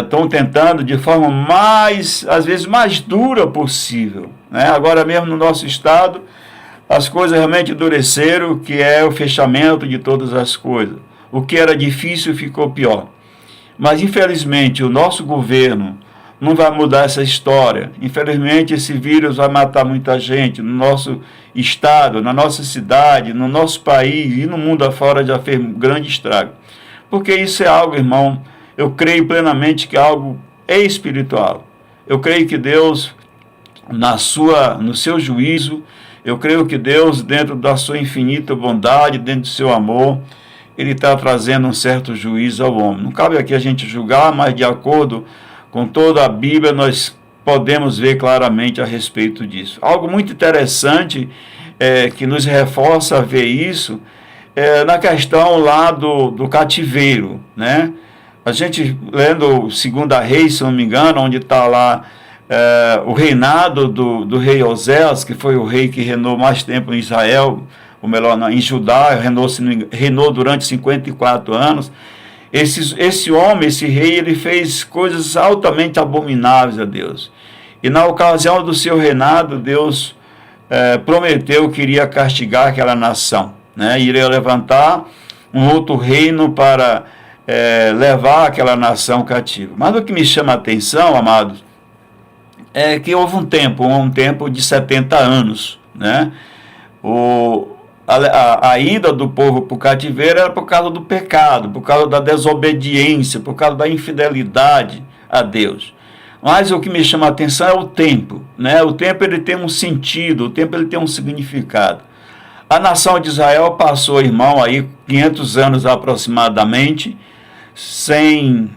estão tentando de forma às vezes mais dura possível, né? Agora mesmo no nosso estado, as coisas realmente endureceram, que é o fechamento de todas as coisas. O que era difícil ficou pior. Mas infelizmente o nosso governo não vai mudar essa história. Infelizmente esse vírus vai matar muita gente no nosso estado, na nossa cidade, no nosso país e no mundo afora já fez um grande estrago. Porque isso é algo, irmão, eu creio plenamente que é algo espiritual. Eu creio que Deus, no seu juízo, Eu creio que Deus, dentro da sua infinita bondade, dentro do seu amor, Ele está trazendo um certo juízo ao homem. Não cabe aqui a gente julgar, mas de acordo com toda a Bíblia, nós podemos ver claramente a respeito disso. Algo muito interessante que nos reforça a ver isso na questão lá do cativeiro, né? A gente, lendo 2 Reis, se não me engano, onde está lá o reinado do rei Oséias, que foi o rei que reinou mais tempo em Israel, ou melhor, em Judá, reinou durante 54 anos. Esse homem, esse rei, ele fez coisas altamente abomináveis a Deus. E na ocasião do seu reinado, Deus prometeu que iria castigar aquela nação, né? Iria levantar um outro reino para levar aquela nação cativa. Mas o que me chama a atenção, amados, é que houve um tempo de 70 anos, né? A ida do povo para o cativeiro era por causa do pecado, por causa da desobediência, por causa da infidelidade a Deus. Mas o que me chama a atenção é o tempo, né? O tempo ele tem um sentido, o tempo ele tem um significado. A nação de Israel passou, irmão, aí 500 anos aproximadamente, sem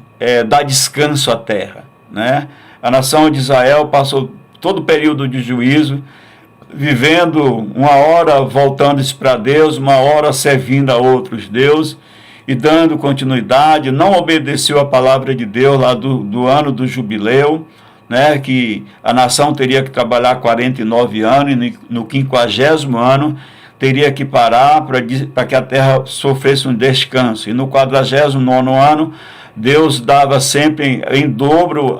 dar descanso à terra, né? A nação de Israel passou todo o período de juízo, vivendo uma hora voltando-se para Deus, uma hora servindo a outros deuses e dando continuidade. Não obedeceu a palavra de Deus lá do ano do jubileu, né, que a nação teria que trabalhar 49 anos e no 50º ano teria que parar para que a terra sofresse um descanso. E no 49º ano, Deus dava sempre em dobro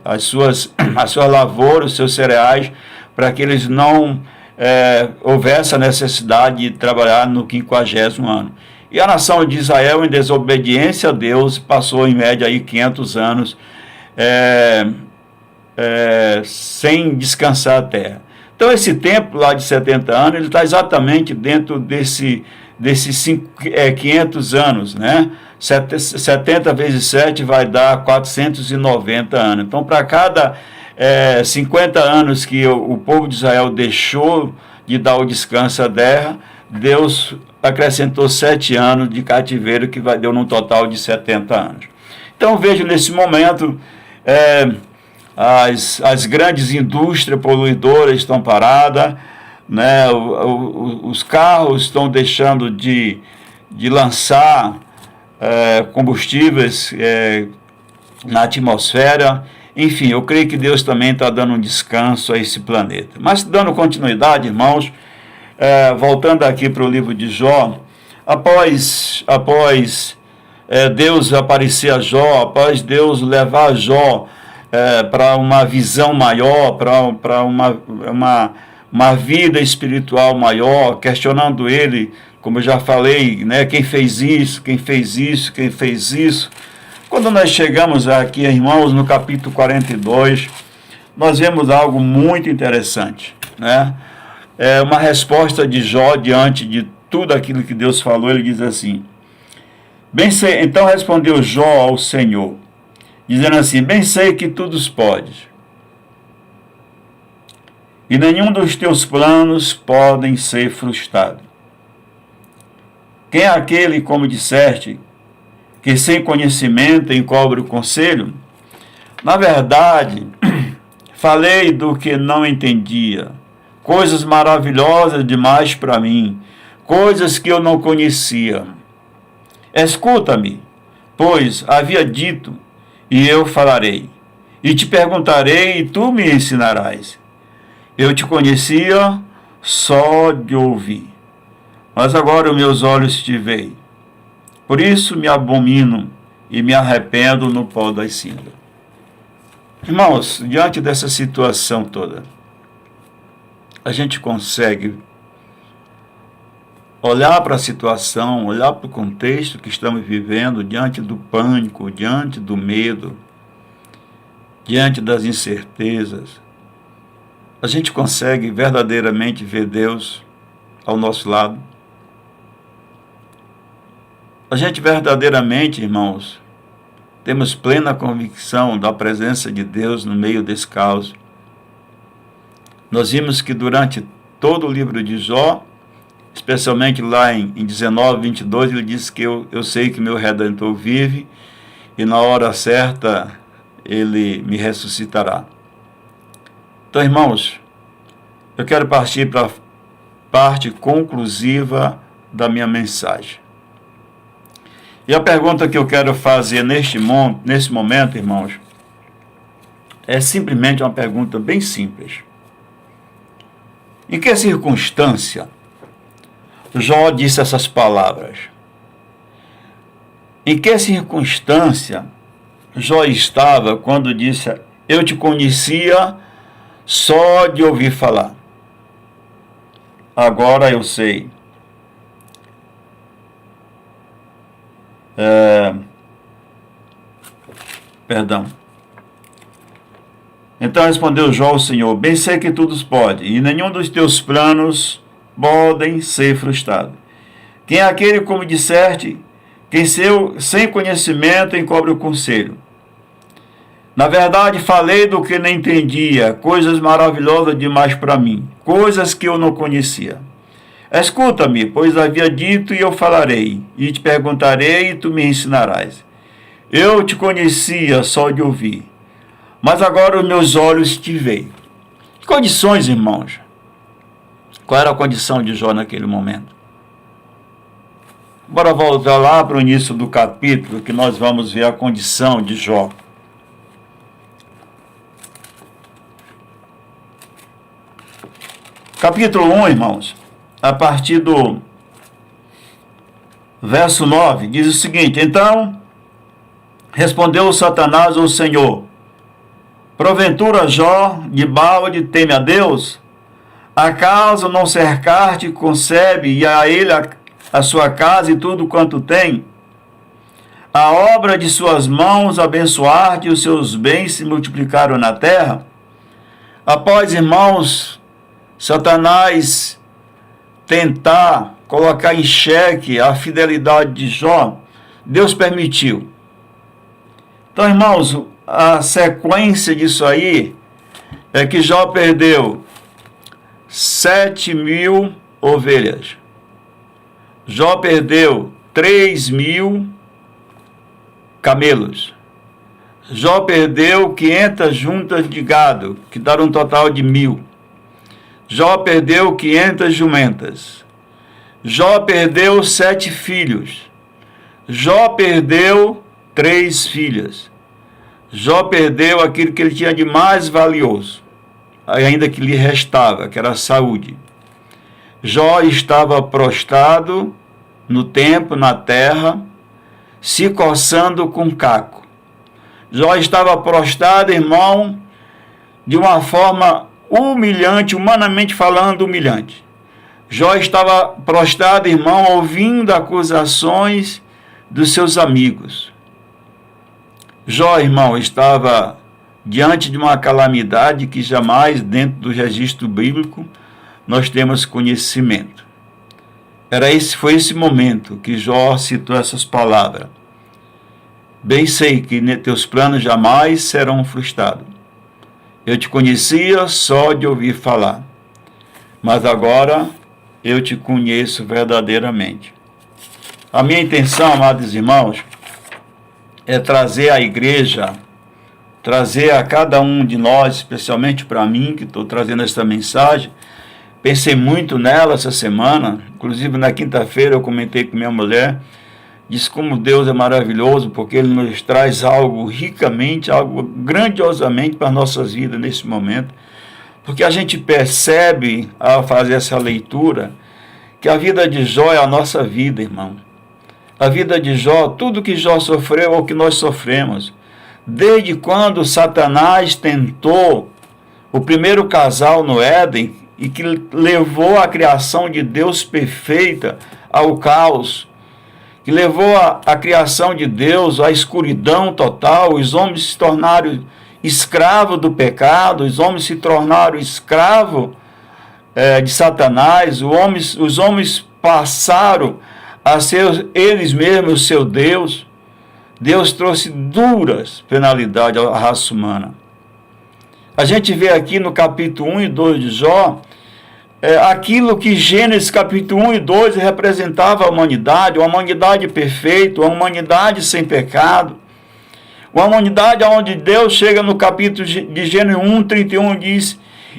as suas lavouras, os seus cereais, para que eles não houvesse a necessidade de trabalhar no 50º ano. E a nação de Israel, em desobediência a Deus, passou em média aí 500 anos sem descansar a terra. Então esse tempo lá de 70 anos, ele está exatamente dentro desses 500 anos, né? 70 vezes 7 vai dar 490 anos. Então, para cada 50 anos que o povo de Israel deixou de dar o descanso à terra, Deus acrescentou 7 anos de cativeiro, que deu num total de 70 anos. Então, vejo nesse momento, as grandes indústrias poluidoras estão paradas, né? Os carros estão deixando de lançar combustíveis na atmosfera. Enfim, eu creio que Deus também está dando um descanso a esse planeta. Mas dando continuidade, irmãos, voltando aqui para o livro de Jó, após Deus aparecer a Jó, após Deus levar Jó para uma visão maior, para uma vida espiritual maior, questionando ele, como eu já falei, né, quem fez isso, quem fez isso, quem fez isso. Quando nós chegamos aqui, irmãos, no capítulo 42, nós vemos algo muito interessante, né? Uma resposta de Jó diante de tudo aquilo que Deus falou. Ele diz assim: bem sei, então respondeu Jó ao Senhor, dizendo assim: bem sei que tudo podes, e nenhum dos teus planos podem ser frustrados. Quem é aquele, como disseste, que sem conhecimento encobre o conselho? Na verdade, falei do que não entendia, coisas maravilhosas demais para mim, coisas que eu não conhecia. Escuta-me, pois havia dito, e eu falarei, e te perguntarei, e tu me ensinarás. Eu te conhecia só de ouvir, mas agora os meus olhos te veem. Por isso me abomino e me arrependo no pó das cinzas. Irmãos, diante dessa situação toda, a gente consegue olhar para a situação, olhar para o contexto que estamos vivendo, diante do pânico, diante do medo, diante das incertezas. A gente consegue verdadeiramente ver Deus ao nosso lado. A gente verdadeiramente, irmãos, temos plena convicção da presença de Deus no meio desse caos. Nós vimos que durante todo o livro de Jó, especialmente lá em 19, 22, ele diz que eu sei que meu Redentor vive e na hora certa ele me ressuscitará. Então, irmãos, eu quero partir para a parte conclusiva da minha mensagem. E a pergunta que eu quero fazer nesse momento, irmãos, é simplesmente uma pergunta bem simples. Em que circunstância Jó disse essas palavras? Em que circunstância Jó estava quando disse: eu te conhecia só de ouvir falar, agora eu sei? Então respondeu Jó ao Senhor: bem sei que tudo pode, e nenhum dos teus planos podem ser frustrados. Quem é aquele, como disseste, quem sem conhecimento encobre o conselho? Na verdade, falei do que não entendia, coisas maravilhosas demais para mim, coisas que eu não conhecia. Escuta-me, pois havia dito, e eu falarei, e te perguntarei, e tu me ensinarás. Eu te conhecia só de ouvir, mas agora os meus olhos te veem. Que condições, irmãos? Qual era a condição de Jó naquele momento? Bora voltar lá para o início do capítulo, que nós vamos ver a condição de Jó. Capítulo 1, irmãos, a partir do verso 9, diz o seguinte: então respondeu Satanás ao Senhor: porventura, Jó, de balde teme a Deus? Acaso não cercar-te concebe, e a ele a sua casa e tudo quanto tem? A obra de suas mãos abençoar-te, e os seus bens se multiplicaram na terra? Após, irmãos, Satanás tentar colocar em xeque a fidelidade de Jó, Deus permitiu. Então, irmãos, a sequência disso aí é que Jó perdeu 7.000 ovelhas. Jó perdeu 3.000 camelos. Jó perdeu 500 juntas de gado, que daram um total de 1.000. Jó perdeu 500 jumentas. Jó perdeu 7 filhos. Jó perdeu 3 filhas. Jó perdeu aquilo que ele tinha de mais valioso, ainda que lhe restava, que era a saúde. Jó estava prostrado no tempo, na terra, se coçando com caco. Jó estava prostrado, irmão, de uma forma humilhante, humanamente falando, humilhante. Jó estava prostrado, irmão, ouvindo acusações dos seus amigos. Jó, irmão, estava diante de uma calamidade que jamais, dentro do registro bíblico, nós temos conhecimento. Foi esse momento que Jó citou essas palavras: bem sei que teus planos jamais serão frustrados. Eu te conhecia só de ouvir falar, mas agora eu te conheço verdadeiramente. A minha intenção, amados irmãos, é trazer à igreja, trazer a cada um de nós, especialmente para mim, que estou trazendo essa mensagem. Pensei muito nela essa semana, inclusive na quinta-feira eu comentei com minha mulher, disse como Deus é maravilhoso, porque Ele nos traz algo ricamente, algo grandiosamente para as nossas vidas nesse momento, porque a gente percebe, ao fazer essa leitura, que a vida de Jó é a nossa vida, irmão. A vida de Jó, tudo que Jó sofreu é o que nós sofremos. Desde quando Satanás tentou o primeiro casal no Éden e que levou a criação de Deus perfeita ao caos, que levou a criação de Deus à escuridão total, os homens se tornaram escravos do pecado, os homens se tornaram escravos de Satanás, os homens passaram a ser eles mesmos o seu Deus. Deus trouxe duras penalidades à raça humana. A gente vê aqui no capítulo 1 e 2 de Jó, aquilo que Gênesis capítulo 1 e 2 representava a humanidade, uma humanidade perfeita, uma humanidade sem pecado, uma humanidade onde Deus chega no capítulo de Gênesis 1, 31, diz,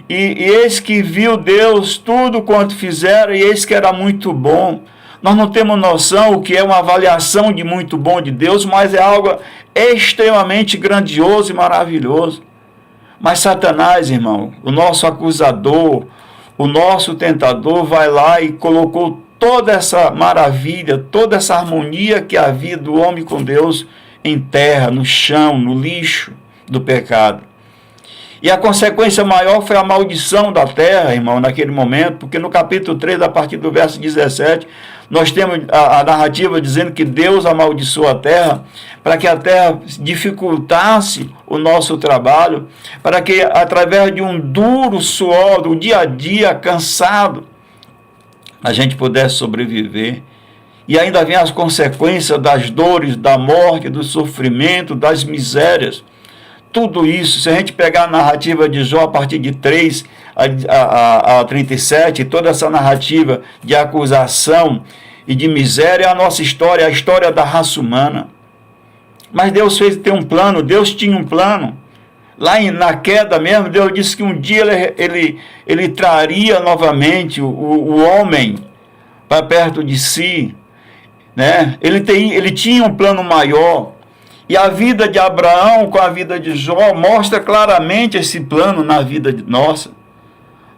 e eis que viu Deus tudo quanto fizeram, e eis que era muito bom. Nós não temos noção o que é uma avaliação de muito bom de Deus, mas é algo extremamente grandioso e maravilhoso. Mas Satanás, irmão, o nosso acusador, o nosso tentador, vai lá e colocou toda essa maravilha, toda essa harmonia que havia do homem com Deus em terra, no chão, no lixo do pecado. E a consequência maior foi a maldição da terra, irmão, naquele momento, porque no capítulo 3, a partir do verso 17, nós temos a narrativa dizendo que Deus amaldiçoou a terra, para que a terra dificultasse o nosso trabalho, para que através de um duro suor, do dia a dia, cansado, a gente pudesse sobreviver. E ainda vem as consequências das dores, da morte, do sofrimento, das misérias. Tudo isso, se a gente pegar a narrativa de Jó a partir de 3 a 37, toda essa narrativa de acusação e de miséria, é a nossa história, a história da raça humana. Mas Deus tem um plano, Deus tinha um plano. Lá na queda mesmo, Deus disse que um dia ele traria novamente o homem para perto de si, né? Ele tinha um plano maior. E a vida de Abraão com a vida de Jó mostra claramente esse plano na vida nossa.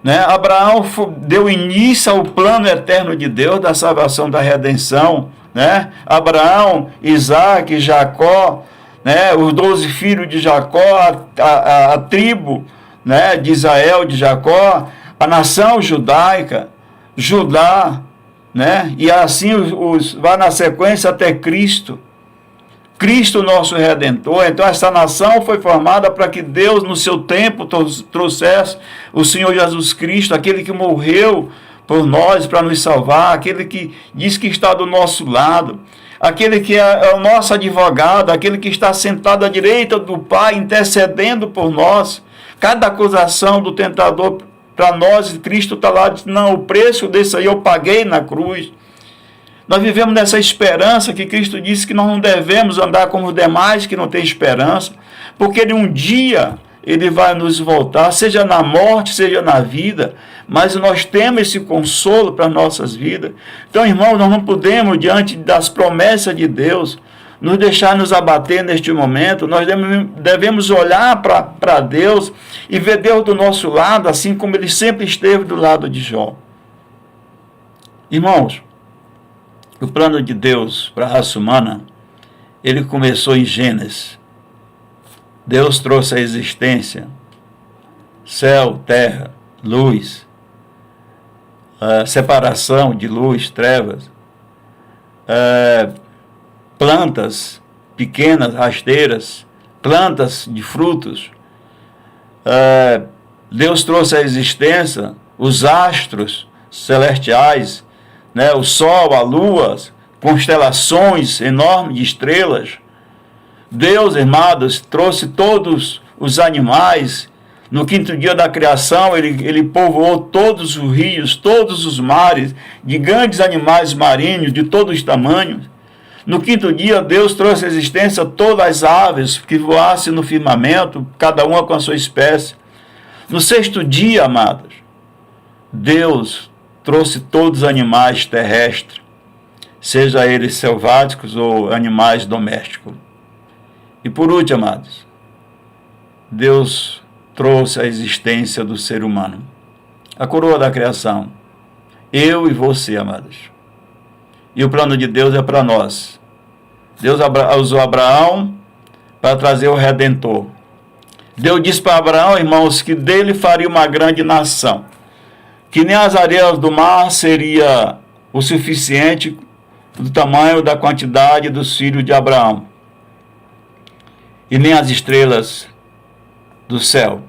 Né? Abraão deu início ao plano eterno de Deus, da salvação, da redenção. Né? Abraão, Isaac, Jacó, né? Os 12 filhos de Jacó, a tribo, né? De Israel, de Jacó, a nação judaica, Judá, né? E assim vai na sequência até Cristo. Cristo, nosso Redentor. Então essa nação foi formada para que Deus, no seu tempo, trouxesse o Senhor Jesus Cristo, aquele que morreu por nós para nos salvar, aquele que diz que está do nosso lado, aquele que é o nosso advogado, aquele que está sentado à direita do Pai, intercedendo por nós. Cada acusação do tentador para nós, Cristo está lá, diz, não, o preço desse aí eu paguei na cruz. Nós vivemos nessa esperança que Cristo disse que nós não devemos andar como os demais que não têm esperança, porque um dia Ele vai nos voltar, seja na morte, seja na vida, mas nós temos esse consolo para nossas vidas. Então, irmãos, nós não podemos, diante das promessas de Deus, nos deixar nos abater neste momento. Nós devemos olhar para Deus e ver Deus do nosso lado, assim como Ele sempre esteve do lado de Jó. Irmãos, o plano de Deus para a raça humana, ele começou em Gênesis. Deus trouxe a existência, céu, terra, luz, separação de luz, trevas, plantas pequenas, rasteiras, plantas de frutos. Deus trouxe a existência, os astros celestiais, né, o sol, a lua, constelações enormes de estrelas. Deus, irmãos, trouxe todos os animais. No quinto dia da criação, ele povoou todos os rios, todos os mares, de grandes animais marinhos, de todos os tamanhos. No quinto dia, Deus trouxe à existência todas as aves que voassem no firmamento, cada uma com a sua espécie. No sexto dia, amados, Deus trouxe todos os animais terrestres, seja eles selváticos ou animais domésticos. E por último, amados, Deus trouxe a existência do ser humano, a coroa da criação, eu e você, amados. E o plano de Deus é para nós. Deus usou Abraão para trazer o Redentor. Deus disse para Abraão, irmãos, que dele faria uma grande nação, que nem as areias do mar seria o suficiente do tamanho da quantidade dos filhos de Abraão, e nem as estrelas do céu.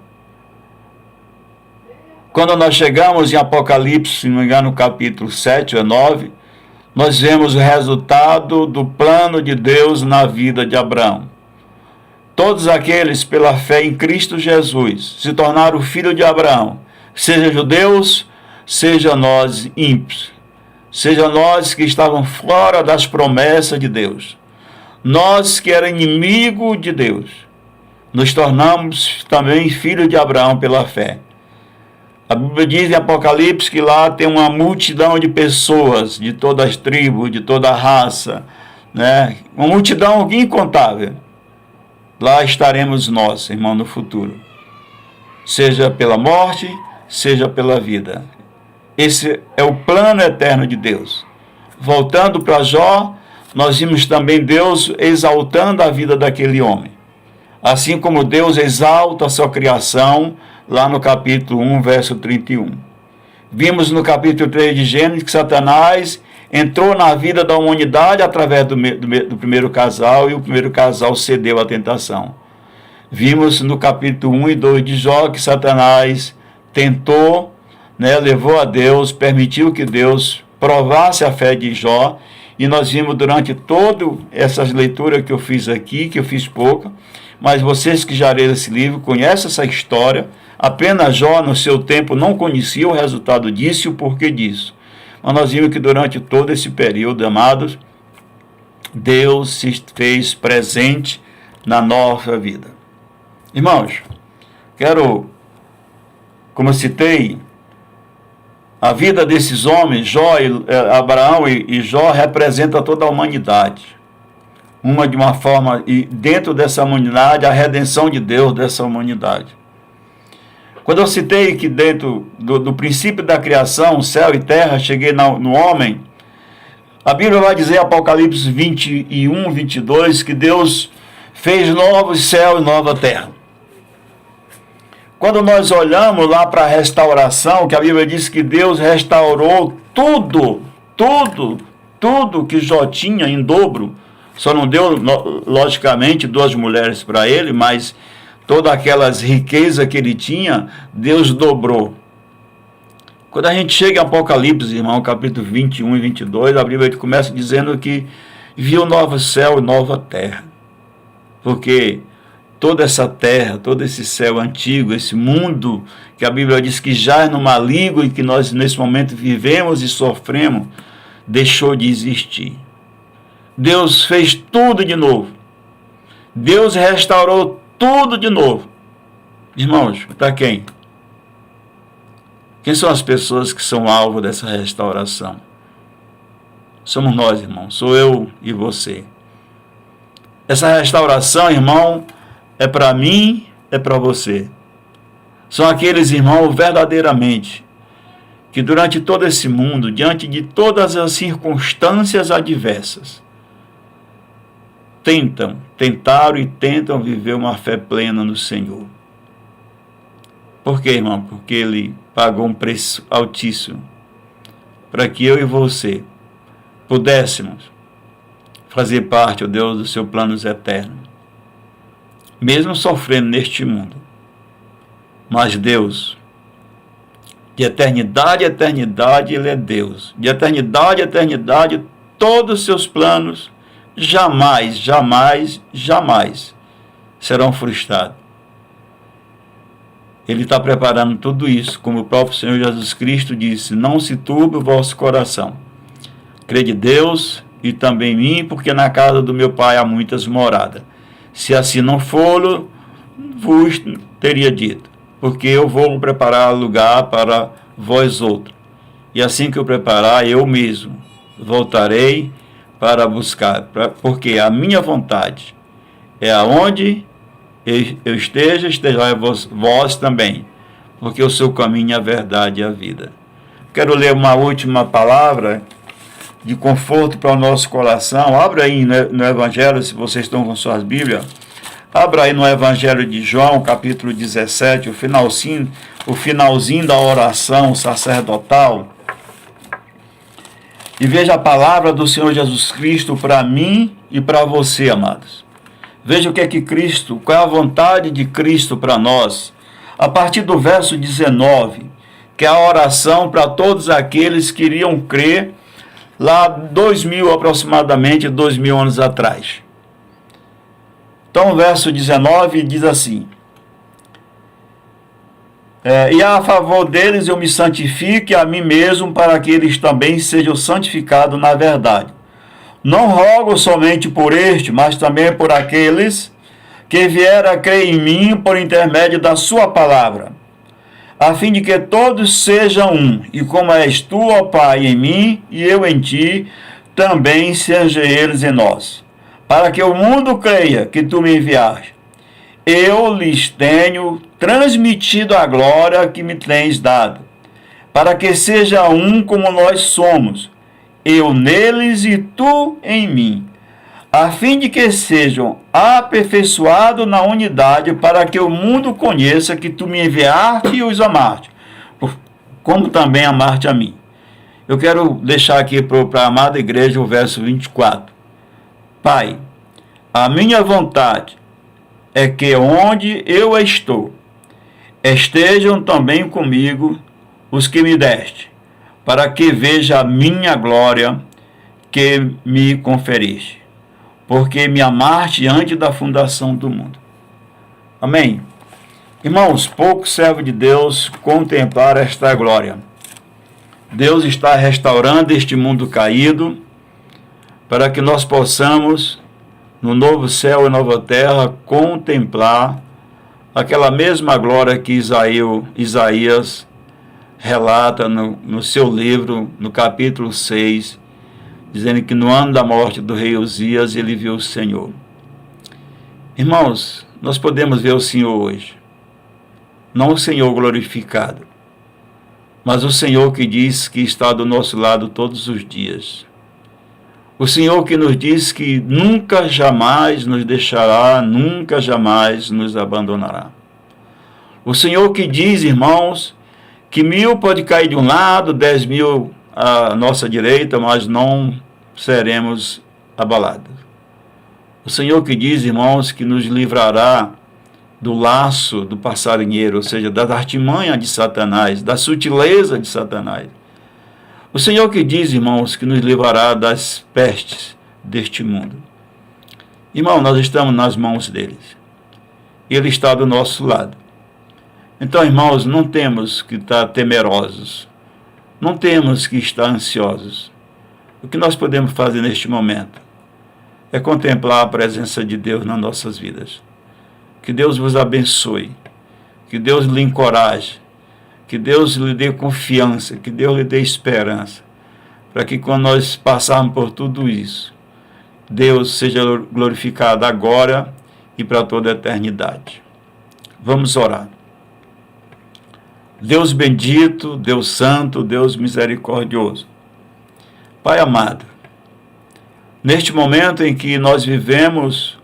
Quando nós chegamos em Apocalipse, se não me engano, no capítulo 7 ou 9, nós vemos o resultado do plano de Deus na vida de Abraão. Todos aqueles, pela fé em Cristo Jesus, se tornaram filhos de Abraão, seja judeus, seja nós ímpios, seja nós que estavam fora das promessas de Deus, nós que era inimigo de Deus, nos tornamos também filhos de Abraão pela fé. A Bíblia diz em Apocalipse que lá tem uma multidão de pessoas, de todas as tribos, de toda a raça, né? Uma multidão incontável. Lá estaremos nós, irmão, no futuro. Seja pela morte, seja pela vida. Esse é o plano eterno de Deus. Voltando para Jó, nós vimos também Deus exaltando a vida daquele homem. Assim como Deus exalta a sua criação, lá no capítulo 1, verso 31. Vimos no capítulo 3 de Gênesis que Satanás entrou na vida da humanidade através do primeiro casal, e o primeiro casal cedeu à tentação. Vimos no capítulo 1 e 2 de Jó que Satanás tentou, levou a Deus, permitiu que Deus provasse a fé de Jó, e nós vimos durante todas essas leituras que eu fiz aqui, que eu fiz pouca, mas vocês que já leram esse livro conhecem essa história. Apenas Jó, no seu tempo, não conhecia o resultado disso e o porquê disso. Mas nós vimos que durante todo esse período, amados, Deus se fez presente na nossa vida. Irmãos, quero, como eu citei, a vida desses homens, Abraão e Jó, representa toda a humanidade. De uma forma, e dentro dessa humanidade, a redenção de Deus dessa humanidade. Quando eu citei que dentro do princípio da criação, céu e terra, cheguei no homem, a Bíblia vai dizer, Apocalipse 21, 22, que Deus fez novos céus e nova terra. Quando nós olhamos lá para a restauração, que a Bíblia diz que Deus restaurou tudo que Jó tinha em dobro, só não deu, logicamente, 2 mulheres para ele, mas todas aquelas riquezas que ele tinha, Deus dobrou. Quando a gente chega em Apocalipse, irmão, capítulo 21 e 22, a Bíblia começa dizendo que viu novo céu e nova terra. Porque toda essa terra, todo esse céu antigo, esse mundo que a Bíblia diz que jaz no maligno e que nós nesse momento vivemos e sofremos, deixou de existir. Deus fez tudo de novo. Deus restaurou tudo de novo. Irmãos, para quem? Quem são as pessoas que são alvo dessa restauração? Somos nós, irmão. Sou eu e você. Essa restauração, irmão, é para mim, é para você. São aqueles, irmãos, verdadeiramente, que durante todo esse mundo, diante de todas as circunstâncias adversas, tentaram e tentam viver uma fé plena no Senhor. Por quê, irmão? Porque Ele pagou um preço altíssimo para que eu e você pudéssemos fazer parte, ó Deus, dos seus planos eternos. Mesmo sofrendo neste mundo. Mas Deus, de eternidade a eternidade, Ele é Deus. De eternidade a eternidade, todos os seus planos jamais serão frustrados. Ele está preparando tudo isso, como o próprio Senhor Jesus Cristo disse: não se turbe o vosso coração. Crede em Deus e também em mim, porque na casa do meu Pai há muitas moradas. Se assim não for, vos teria dito, porque eu vou preparar lugar para vós outros. E assim que eu preparar, eu mesmo voltarei para buscar, porque a minha vontade é aonde eu esteja vós também, porque o seu caminho é a verdade e a vida. Quero ler uma última palavra de conforto para o nosso coração. Abra aí no Evangelho, se vocês estão com suas Bíblias, abra aí no Evangelho de João, capítulo 17, o finalzinho da oração sacerdotal. E veja a palavra do Senhor Jesus Cristo para mim e para você, amados. Veja o que é que Cristo, qual é a vontade de Cristo para nós. A partir do verso 19, que é a oração para todos aqueles que iriam crer lá aproximadamente 2000 anos atrás. Então o verso 19 diz assim: E a favor deles eu me santifique a mim mesmo, para que eles também sejam santificados na verdade. Não rogo somente por este, mas também por aqueles que vieram a crer em mim por intermédio da sua palavra, a fim de que todos sejam um, e como és tu, ó Pai, em mim e eu em ti, também sejam eles em nós, para que o mundo creia que tu me enviaste. Eu lhes tenho transmitido a glória que me tens dado, para que seja um como nós somos, eu neles e tu em mim, a fim de que sejam aperfeiçoados na unidade, para que o mundo conheça que tu me enviaste e os amaste, como também amaste a mim. Eu quero deixar aqui para a amada igreja o verso 24. Pai, a minha vontade é que onde eu estou, estejam também comigo os que me deste, para que veja a minha glória que me conferiste, porque me amaste antes da fundação do mundo. Amém? Irmãos, poucos servos de Deus contemplaram esta glória. Deus está restaurando este mundo caído, para que nós possamos, no novo céu e nova terra, contemplar aquela mesma glória que Isaías relata no seu livro, no capítulo 6, dizendo que no ano da morte do rei Uzias, ele viu o Senhor. Irmãos, nós podemos ver o Senhor hoje. Não o Senhor glorificado, mas o Senhor que diz que está do nosso lado todos os dias. O Senhor que nos diz que nunca jamais nos deixará, nunca jamais nos abandonará. O Senhor que diz, irmãos, que 1000 pode cair de um lado, 10.000 à nossa direita, mas não seremos abalados. O Senhor que diz, irmãos, que nos livrará do laço do passarinheiro, ou seja, da artimanha de Satanás, da sutileza de Satanás. O Senhor que diz, irmãos, que nos livrará das pestes deste mundo. Irmão, nós estamos nas mãos deles. Ele está do nosso lado. Então, irmãos, não temos que estar temerosos. Não temos que estar ansiosos. O que nós podemos fazer neste momento é contemplar a presença de Deus nas nossas vidas. Que Deus vos abençoe. Que Deus lhe encoraje. Que Deus lhe dê confiança, que Deus lhe dê esperança, para que quando nós passarmos por tudo isso, Deus seja glorificado agora e para toda a eternidade. Vamos orar. Deus bendito, Deus santo, Deus misericordioso. Pai amado, neste momento em que nós vivemos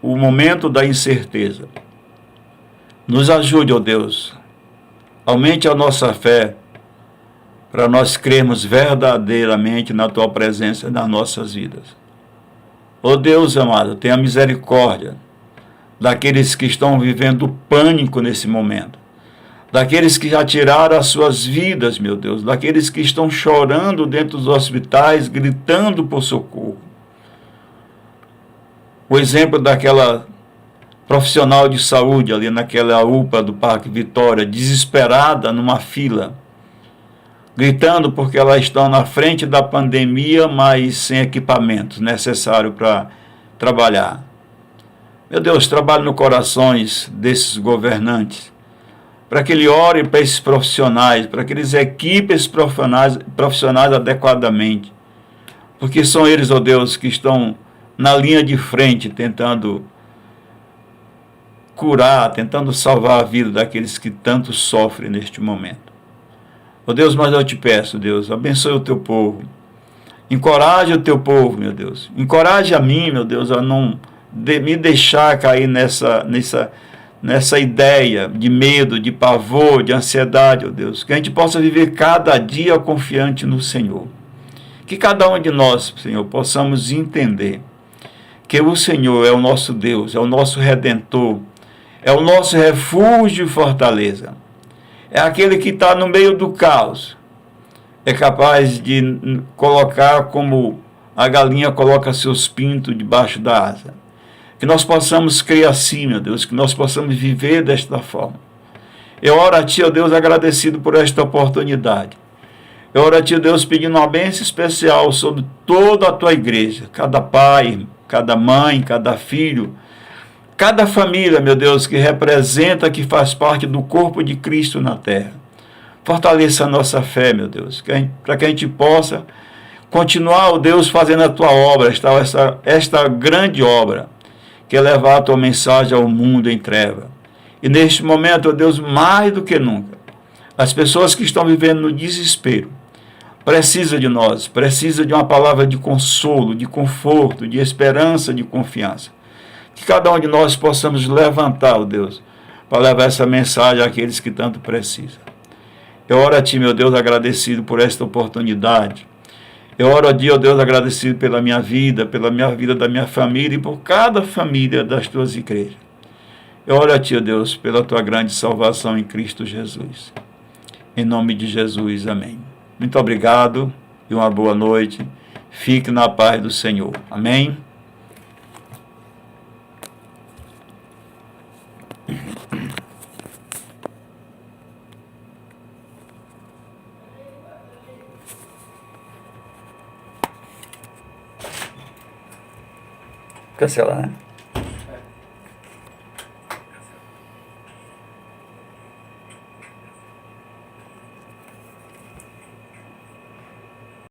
o momento da incerteza, nos ajude, ó Deus. Aumente a nossa fé, para nós crermos verdadeiramente na Tua presença nas nossas vidas. Ó Deus amado, tenha misericórdia daqueles que estão vivendo pânico nesse momento, daqueles que já tiraram as suas vidas, meu Deus, daqueles que estão chorando dentro dos hospitais, gritando por socorro. O exemplo daquela profissional de saúde ali naquela UPA do Parque Vitória, desesperada numa fila, gritando porque elas estão na frente da pandemia, mas sem equipamentos necessários para trabalhar. Meu Deus, trabalhe nos corações desses governantes, para que ele ore para esses profissionais, para que eles equipem esses profissionais adequadamente, porque são eles, ó Deus, que estão na linha de frente tentando curar, tentando salvar a vida daqueles que tanto sofrem neste momento. Ó Deus, mas eu te peço, Deus, abençoe o teu povo, encoraje o teu povo, meu Deus, encoraje a mim, meu Deus, a não me deixar cair nessa ideia de medo, de pavor, de ansiedade, ó Deus, que a gente possa viver cada dia confiante no Senhor, que cada um de nós, Senhor, possamos entender que o Senhor é o nosso Deus, é o nosso Redentor, é o nosso refúgio e fortaleza. É aquele que está no meio do caos. É capaz de colocar como a galinha coloca seus pintos debaixo da asa. Que nós possamos crer assim, meu Deus, que nós possamos viver desta forma. Eu oro a Ti, ó Deus, agradecido por esta oportunidade. Eu oro a Ti, ó Deus, pedindo uma bênção especial sobre toda a Tua igreja, cada pai, cada mãe, cada filho, cada família, meu Deus, que representa, que faz parte do corpo de Cristo na terra. Fortaleça a nossa fé, meu Deus, para que a gente possa continuar, ó Deus, fazendo a Tua obra, esta grande obra, que é levar a Tua mensagem ao mundo em treva. E neste momento, ó Deus, mais do que nunca, as pessoas que estão vivendo no desespero, precisam de nós, precisam de uma palavra de consolo, de conforto, de esperança, de confiança. Que cada um de nós possamos levantar, ó Deus, para levar essa mensagem àqueles que tanto precisam. Eu oro a Ti, meu Deus, agradecido por esta oportunidade. Eu oro a Ti, ó Deus, agradecido pela minha vida da minha família e por cada família das Tuas igrejas. Eu oro a Ti, ó Deus, pela Tua grande salvação em Cristo Jesus. Em nome de Jesus, amém. Muito obrigado e uma boa noite. Fique na paz do Senhor. Amém. Cancelar, né?